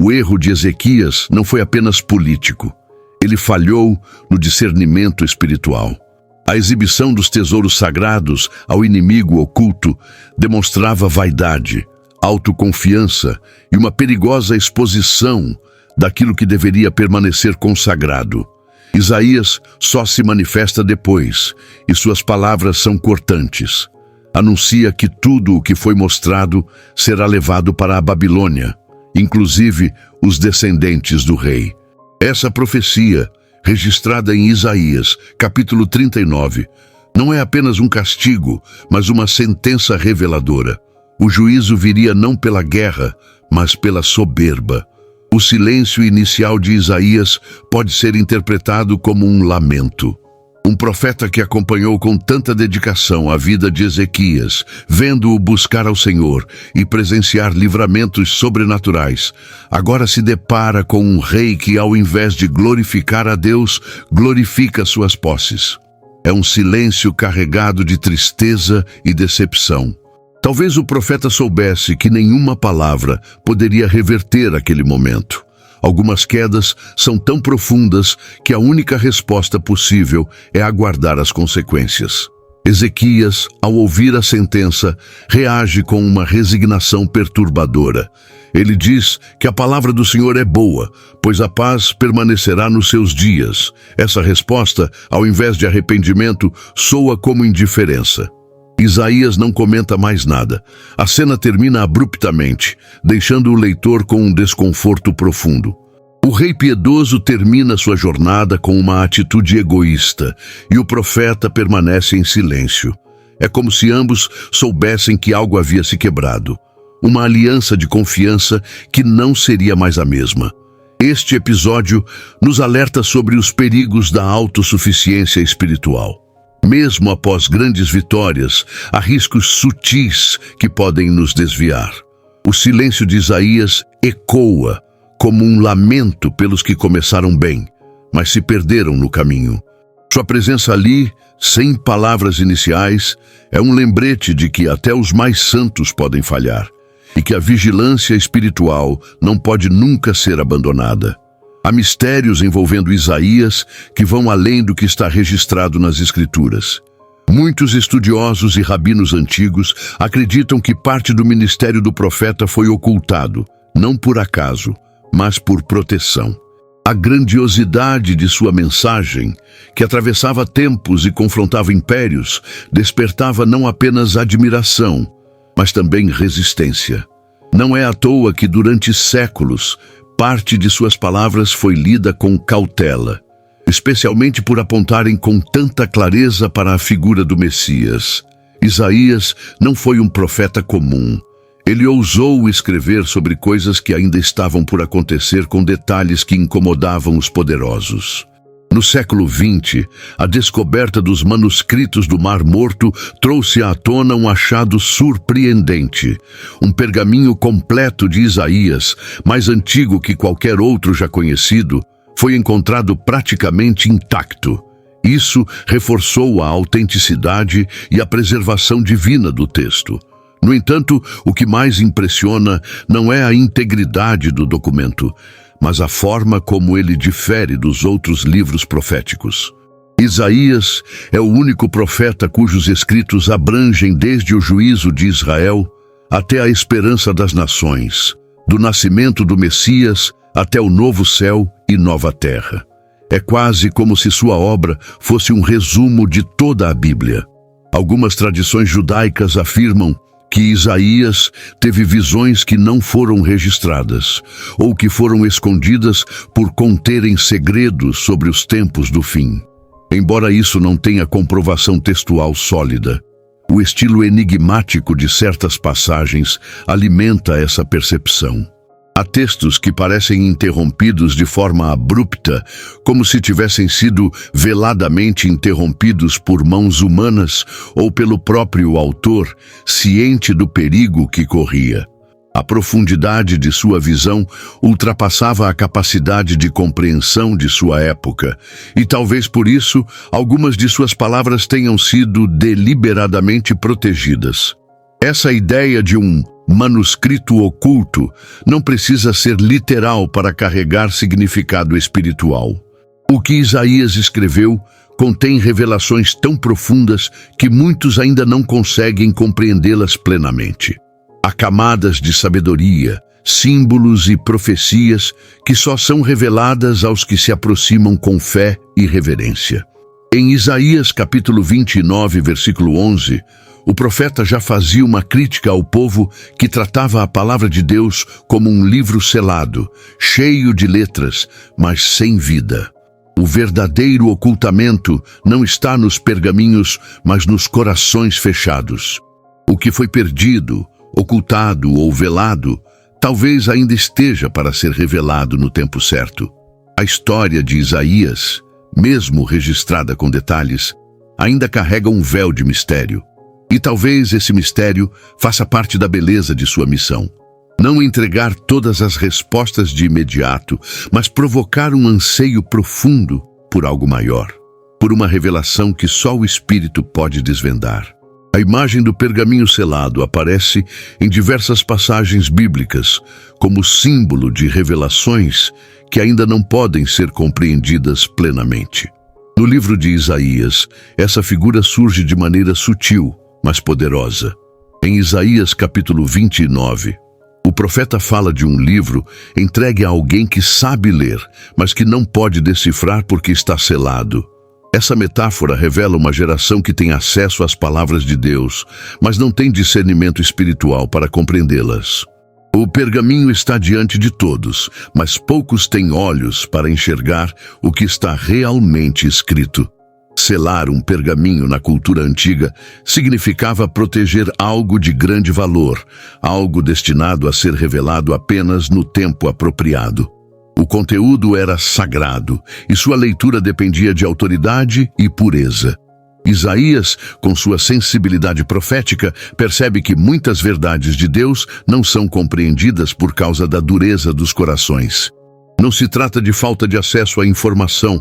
O erro de Ezequias não foi apenas político. Ele falhou no discernimento espiritual. A exibição dos tesouros sagrados ao inimigo oculto demonstrava vaidade, autoconfiança e uma perigosa exposição daquilo que deveria permanecer consagrado. Isaías só se manifesta depois, e suas palavras são cortantes. Anuncia que tudo o que foi mostrado será levado para a Babilônia, inclusive os descendentes do rei. Essa profecia, registrada em Isaías, capítulo 39, não é apenas um castigo, mas uma sentença reveladora. O juízo viria não pela guerra, mas pela soberba. O silêncio inicial de Isaías pode ser interpretado como um lamento. Um profeta que acompanhou com tanta dedicação a vida de Ezequias, vendo-o buscar ao Senhor e presenciar livramentos sobrenaturais, agora se depara com um rei que, ao invés de glorificar a Deus, glorifica suas posses. É um silêncio carregado de tristeza e decepção. Talvez o profeta soubesse que nenhuma palavra poderia reverter aquele momento. Algumas quedas são tão profundas que a única resposta possível é aguardar as consequências. Ezequias, ao ouvir a sentença, reage com uma resignação perturbadora. Ele diz que a palavra do Senhor é boa, pois a paz permanecerá nos seus dias. Essa resposta, ao invés de arrependimento, soa como indiferença. Isaías não comenta mais nada. A cena termina abruptamente, deixando o leitor com um desconforto profundo. O rei piedoso termina sua jornada com uma atitude egoísta, e o profeta permanece em silêncio. É como se ambos soubessem que algo havia se quebrado. Uma aliança de confiança que não seria mais a mesma. Este episódio nos alerta sobre os perigos da autossuficiência espiritual. Mesmo após grandes vitórias, há riscos sutis que podem nos desviar. O silêncio de Isaías ecoa como um lamento pelos que começaram bem, mas se perderam no caminho. Sua presença ali, sem palavras iniciais, é um lembrete de que até os mais santos podem falhar e que a vigilância espiritual não pode nunca ser abandonada. Há mistérios envolvendo Isaías que vão além do que está registrado nas Escrituras. Muitos estudiosos e rabinos antigos acreditam que parte do ministério do profeta foi ocultado, não por acaso, mas por proteção. A grandiosidade de sua mensagem, que atravessava tempos e confrontava impérios, despertava não apenas admiração, mas também resistência. Não é à toa que durante séculos, parte de suas palavras foi lida com cautela, especialmente por apontarem com tanta clareza para a figura do Messias. Isaías não foi um profeta comum. Ele ousou escrever sobre coisas que ainda estavam por acontecer com detalhes que incomodavam os poderosos. No século XX, a descoberta dos manuscritos do Mar Morto trouxe à tona um achado surpreendente. Um pergaminho completo de Isaías, mais antigo que qualquer outro já conhecido, foi encontrado praticamente intacto. Isso reforçou a autenticidade e a preservação divina do texto. No entanto, o que mais impressiona não é a integridade do documento, mas a forma como ele difere dos outros livros proféticos. Isaías é o único profeta cujos escritos abrangem desde o juízo de Israel até a esperança das nações, do nascimento do Messias até o novo céu e nova terra. É quase como se sua obra fosse um resumo de toda a Bíblia. Algumas tradições judaicas afirmam que Isaías teve visões que não foram registradas, ou que foram escondidas por conterem segredos sobre os tempos do fim. Embora isso não tenha comprovação textual sólida, o estilo enigmático de certas passagens alimenta essa percepção. Há textos que parecem interrompidos de forma abrupta, como se tivessem sido veladamente interrompidos por mãos humanas ou pelo próprio autor, ciente do perigo que corria. A profundidade de sua visão ultrapassava a capacidade de compreensão de sua época, e talvez por isso algumas de suas palavras tenham sido deliberadamente protegidas. Essa ideia de um manuscrito oculto não precisa ser literal para carregar significado espiritual. O que Isaías escreveu contém revelações tão profundas que muitos ainda não conseguem compreendê-las plenamente. Há camadas de sabedoria, símbolos e profecias que só são reveladas aos que se aproximam com fé e reverência. Em Isaías capítulo 29, versículo 11, o profeta já fazia uma crítica ao povo que tratava a palavra de Deus como um livro selado, cheio de letras, mas sem vida. O verdadeiro ocultamento não está nos pergaminhos, mas nos corações fechados. O que foi perdido, ocultado ou velado, talvez ainda esteja para ser revelado no tempo certo. A história de Isaías, mesmo registrada com detalhes, ainda carrega um véu de mistério. E talvez esse mistério faça parte da beleza de sua missão. Não entregar todas as respostas de imediato, mas provocar um anseio profundo por algo maior, por uma revelação que só o Espírito pode desvendar. A imagem do pergaminho selado aparece em diversas passagens bíblicas como símbolo de revelações que ainda não podem ser compreendidas plenamente. No livro de Isaías, essa figura surge de maneira sutil, mas poderosa. Em Isaías capítulo 29, o profeta fala de um livro entregue a alguém que sabe ler, mas que não pode decifrar porque está selado. Essa metáfora revela uma geração que tem acesso às palavras de Deus, mas não tem discernimento espiritual para compreendê-las. O pergaminho está diante de todos, mas poucos têm olhos para enxergar o que está realmente escrito. Selar um pergaminho na cultura antiga significava proteger algo de grande valor, algo destinado a ser revelado apenas no tempo apropriado. O conteúdo era sagrado e sua leitura dependia de autoridade e pureza. Isaías, com sua sensibilidade profética, percebe que muitas verdades de Deus não são compreendidas por causa da dureza dos corações. Não se trata de falta de acesso à informação,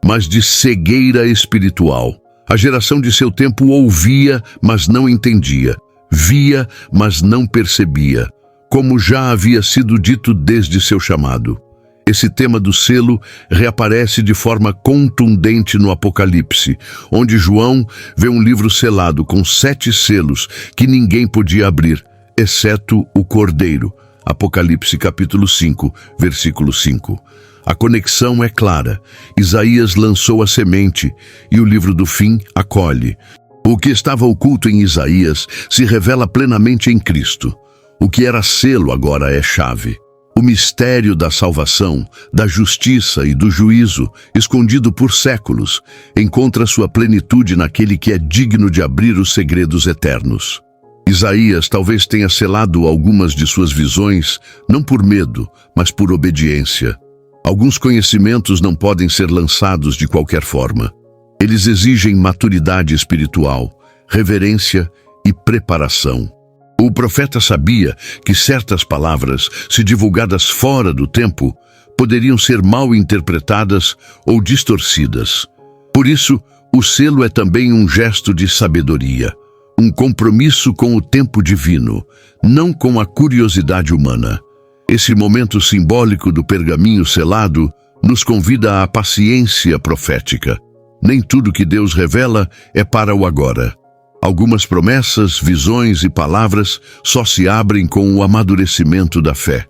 mas de cegueira espiritual. A geração de seu tempo ouvia, mas não entendia, via, mas não percebia, como já havia sido dito desde seu chamado. Esse tema do selo reaparece de forma contundente no Apocalipse, onde João vê um livro selado com 7 selos que ninguém podia abrir, exceto o Cordeiro. Apocalipse capítulo 5, versículo 5. A conexão é clara. Isaías lançou a semente e o livro do fim acolhe. O que estava oculto em Isaías se revela plenamente em Cristo. O que era selo agora é chave. O mistério da salvação, da justiça e do juízo, escondido por séculos, encontra sua plenitude naquele que é digno de abrir os segredos eternos. Isaías talvez tenha selado algumas de suas visões, não por medo, mas por obediência. Alguns conhecimentos não podem ser lançados de qualquer forma. Eles exigem maturidade espiritual, reverência e preparação. O profeta sabia que certas palavras, se divulgadas fora do tempo, poderiam ser mal interpretadas ou distorcidas. Por isso, o selo é também um gesto de sabedoria, um compromisso com o tempo divino, não com a curiosidade humana. Esse momento simbólico do pergaminho selado nos convida à paciência profética. Nem tudo que Deus revela é para o agora. Algumas promessas, visões e palavras só se abrem com o amadurecimento da fé.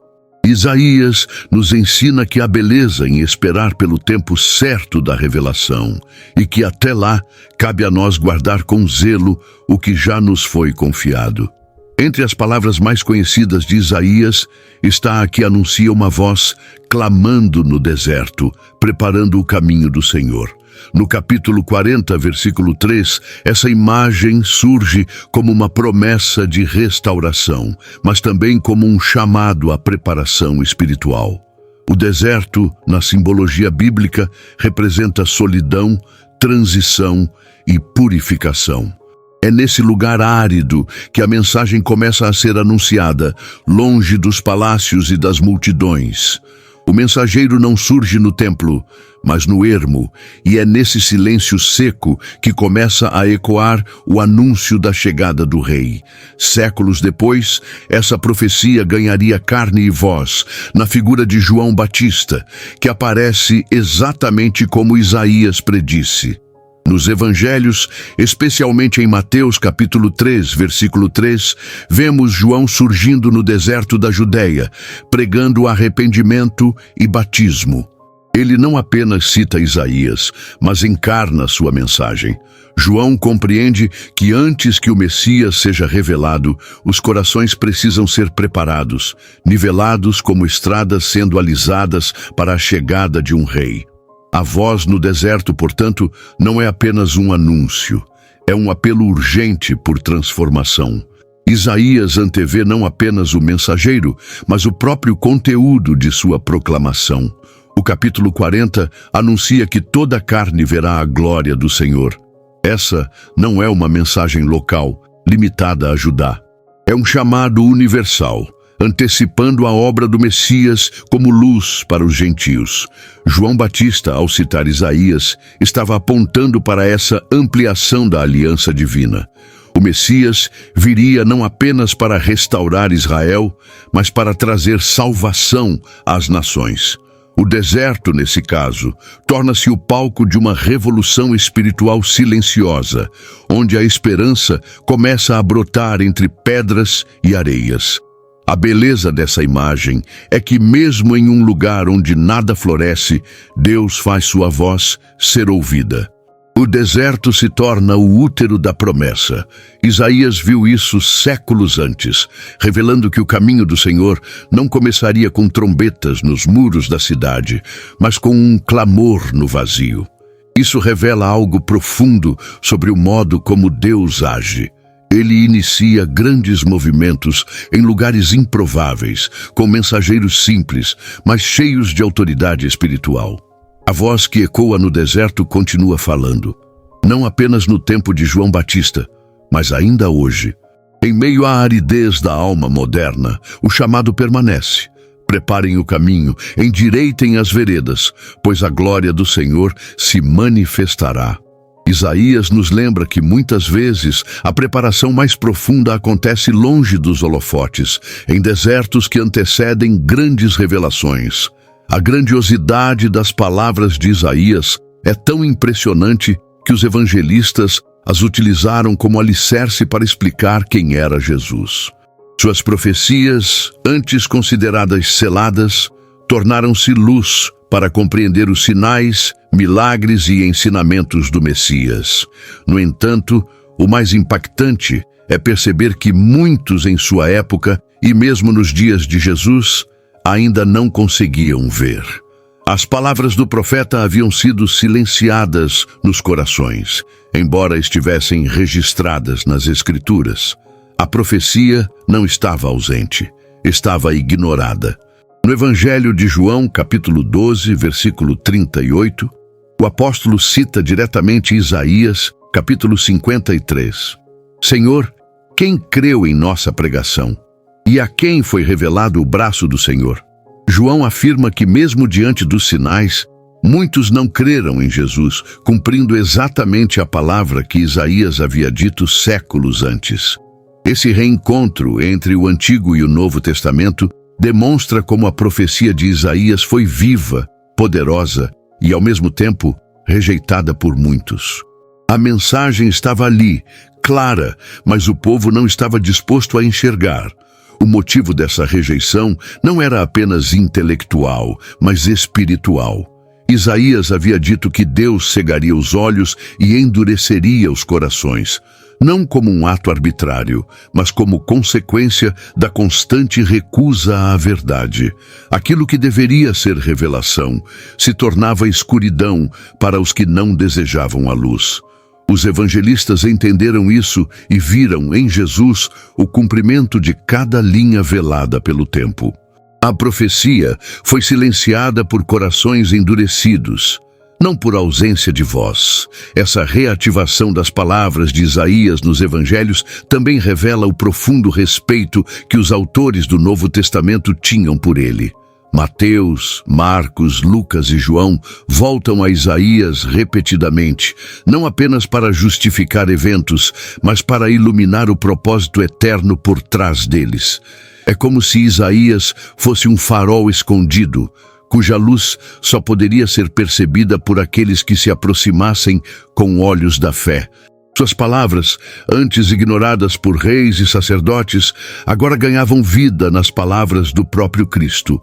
Isaías nos ensina que há beleza em esperar pelo tempo certo da revelação e que até lá cabe a nós guardar com zelo o que já nos foi confiado. Entre as palavras mais conhecidas de Isaías está a que anuncia uma voz clamando no deserto, preparando o caminho do Senhor. No capítulo 40, versículo 3, essa imagem surge como uma promessa de restauração, mas também como um chamado à preparação espiritual. O deserto, na simbologia bíblica, representa solidão, transição e purificação. É nesse lugar árido que a mensagem começa a ser anunciada, longe dos palácios e das multidões. O mensageiro não surge no templo, mas no ermo, e é nesse silêncio seco que começa a ecoar o anúncio da chegada do rei. Séculos depois, essa profecia ganharia carne e voz, na figura de João Batista, que aparece exatamente como Isaías predisse. Nos evangelhos, especialmente em Mateus capítulo 3, versículo 3, vemos João surgindo no deserto da Judeia, pregando arrependimento e batismo. Ele não apenas cita Isaías, mas encarna sua mensagem. João compreende que antes que o Messias seja revelado, os corações precisam ser preparados, nivelados como estradas sendo alisadas para a chegada de um rei. A voz no deserto, portanto, não é apenas um anúncio, é um apelo urgente por transformação. Isaías antevê não apenas o mensageiro, mas o próprio conteúdo de sua proclamação. O capítulo 40 anuncia que toda a carne verá a glória do Senhor. Essa não é uma mensagem local, limitada a Judá. É um chamado universal, antecipando a obra do Messias como luz para os gentios. João Batista, ao citar Isaías, estava apontando para essa ampliação da aliança divina. O Messias viria não apenas para restaurar Israel, mas para trazer salvação às nações. O deserto, nesse caso, torna-se o palco de uma revolução espiritual silenciosa, onde a esperança começa a brotar entre pedras e areias. A beleza dessa imagem é que mesmo em um lugar onde nada floresce, Deus faz sua voz ser ouvida. O deserto se torna o útero da promessa. Isaías viu isso séculos antes, revelando que o caminho do Senhor não começaria com trombetas nos muros da cidade, mas com um clamor no vazio. Isso revela algo profundo sobre o modo como Deus age. Ele inicia grandes movimentos em lugares improváveis, com mensageiros simples, mas cheios de autoridade espiritual. A voz que ecoa no deserto continua falando, não apenas no tempo de João Batista, mas ainda hoje. Em meio à aridez da alma moderna, o chamado permanece. Preparem o caminho, endireitem as veredas, pois a glória do Senhor se manifestará. Isaías nos lembra que muitas vezes a preparação mais profunda acontece longe dos holofotes, em desertos que antecedem grandes revelações. A grandiosidade das palavras de Isaías é tão impressionante que os evangelistas as utilizaram como alicerce para explicar quem era Jesus. Suas profecias, antes consideradas seladas, tornaram-se luz para compreender os sinais, milagres e ensinamentos do Messias. No entanto, o mais impactante é perceber que muitos em sua época, e mesmo nos dias de Jesus, ainda não conseguiam ver. As palavras do profeta haviam sido silenciadas nos corações, embora estivessem registradas nas Escrituras. A profecia não estava ausente, estava ignorada. No Evangelho de João, capítulo 12, versículo 38, o apóstolo cita diretamente Isaías, capítulo 53. Senhor, quem creu em nossa pregação? E a quem foi revelado o braço do Senhor? João afirma que mesmo diante dos sinais, muitos não creram em Jesus, cumprindo exatamente a palavra que Isaías havia dito séculos antes. Esse reencontro entre o Antigo e o Novo Testamento demonstra como a profecia de Isaías foi viva, poderosa e, ao mesmo tempo, rejeitada por muitos. A mensagem estava ali, clara, mas o povo não estava disposto a enxergar. O motivo dessa rejeição não era apenas intelectual, mas espiritual. Isaías havia dito que Deus cegaria os olhos e endureceria os corações, não como um ato arbitrário, mas como consequência da constante recusa à verdade. Aquilo que deveria ser revelação se tornava escuridão para os que não desejavam a luz. Os evangelistas entenderam isso e viram em Jesus o cumprimento de cada linha velada pelo tempo. A profecia foi silenciada por corações endurecidos, não por ausência de voz. Essa reativação das palavras de Isaías nos evangelhos também revela o profundo respeito que os autores do Novo Testamento tinham por ele. Mateus, Marcos, Lucas e João voltam a Isaías repetidamente, não apenas para justificar eventos, mas para iluminar o propósito eterno por trás deles. É como se Isaías fosse um farol escondido, cuja luz só poderia ser percebida por aqueles que se aproximassem com olhos da fé. Suas palavras, antes ignoradas por reis e sacerdotes, agora ganhavam vida nas palavras do próprio Cristo.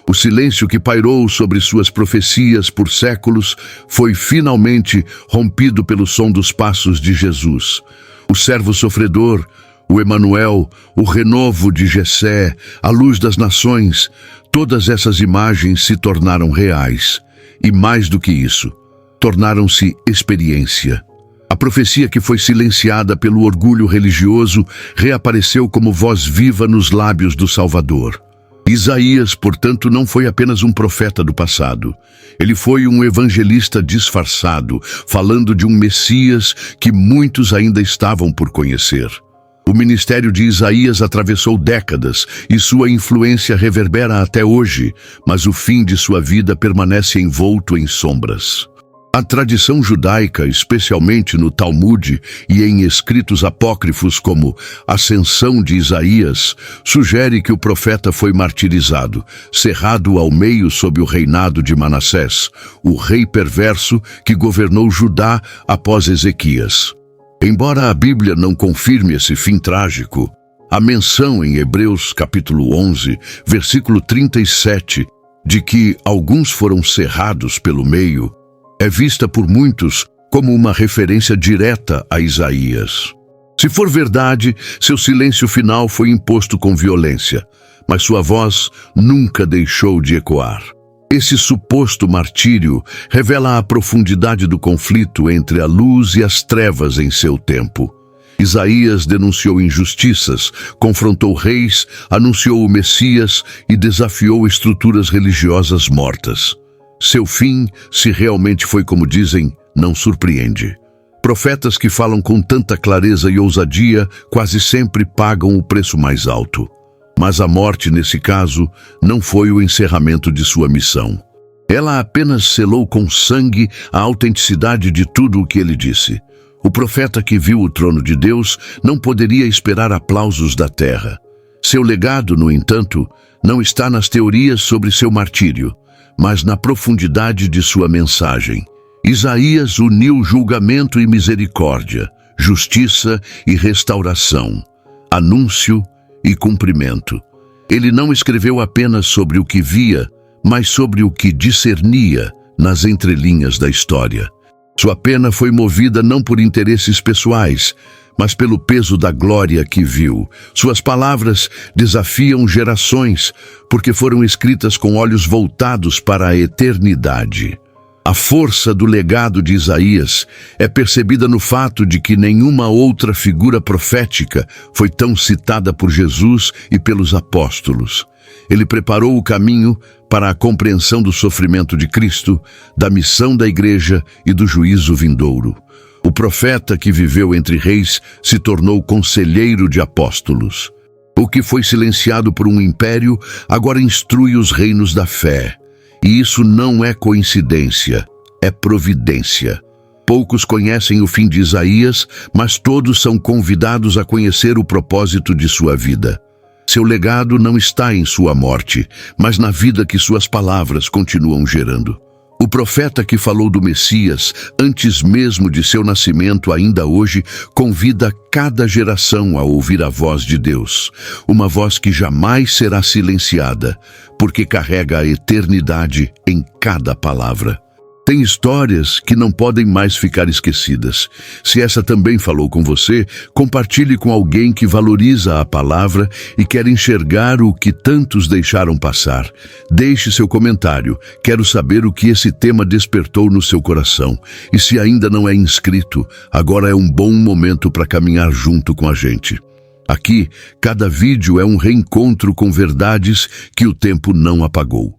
O silêncio que pairou sobre suas profecias por séculos foi finalmente rompido pelo som dos passos de Jesus. O servo sofredor, o Emanuel, o renovo de Jessé, a luz das nações, todas essas imagens se tornaram reais. E mais do que isso, tornaram-se experiência. A profecia que foi silenciada pelo orgulho religioso reapareceu como voz viva nos lábios do Salvador. Isaías, portanto, não foi apenas um profeta do passado. Ele foi um evangelista disfarçado, falando de um Messias que muitos ainda estavam por conhecer. O ministério de Isaías atravessou décadas e sua influência reverbera até hoje, mas o fim de sua vida permanece envolto em sombras. A tradição judaica, especialmente no Talmud e em escritos apócrifos como Ascensão de Isaías, sugere que o profeta foi martirizado, cerrado ao meio sob o reinado de Manassés, o rei perverso que governou Judá após Ezequias. Embora a Bíblia não confirme esse fim trágico, a menção em Hebreus capítulo 11, versículo 37, de que alguns foram cerrados pelo meio, é vista por muitos como uma referência direta a Isaías. Se for verdade, seu silêncio final foi imposto com violência, mas sua voz nunca deixou de ecoar. Esse suposto martírio revela a profundidade do conflito entre a luz e as trevas em seu tempo. Isaías denunciou injustiças, confrontou reis, anunciou o Messias e desafiou estruturas religiosas mortas. Seu fim, se realmente foi como dizem, não surpreende. Profetas que falam com tanta clareza e ousadia quase sempre pagam o preço mais alto. Mas a morte, nesse caso, não foi o encerramento de sua missão. Ela apenas selou com sangue a autenticidade de tudo o que ele disse. O profeta que viu o trono de Deus não poderia esperar aplausos da terra. Seu legado, no entanto, não está nas teorias sobre seu martírio, mas na profundidade de sua mensagem. Isaías uniu julgamento e misericórdia, justiça e restauração, anúncio e cumprimento. Ele não escreveu apenas sobre o que via, mas sobre o que discernia nas entrelinhas da história. Sua pena foi movida não por interesses pessoais, mas pelo peso da glória que viu. Suas palavras desafiam gerações, porque foram escritas com olhos voltados para a eternidade. A força do legado de Isaías é percebida no fato de que nenhuma outra figura profética foi tão citada por Jesus e pelos apóstolos. Ele preparou o caminho para a compreensão do sofrimento de Cristo, da missão da igreja e do juízo vindouro. O profeta que viveu entre reis se tornou conselheiro de apóstolos. O que foi silenciado por um império agora instrui os reinos da fé. E isso não é coincidência, é providência. Poucos conhecem o fim de Isaías, mas todos são convidados a conhecer o propósito de sua vida. Seu legado não está em sua morte, mas na vida que suas palavras continuam gerando. O profeta que falou do Messias, antes mesmo de seu nascimento, ainda hoje, convida cada geração a ouvir a voz de Deus. Uma voz que jamais será silenciada, porque carrega a eternidade em cada palavra. Tem histórias que não podem mais ficar esquecidas. Se essa também falou com você, compartilhe com alguém que valoriza a palavra e quer enxergar o que tantos deixaram passar. Deixe seu comentário. Quero saber o que esse tema despertou no seu coração. E se ainda não é inscrito, agora é um bom momento para caminhar junto com a gente. Aqui, cada vídeo é um reencontro com verdades que o tempo não apagou.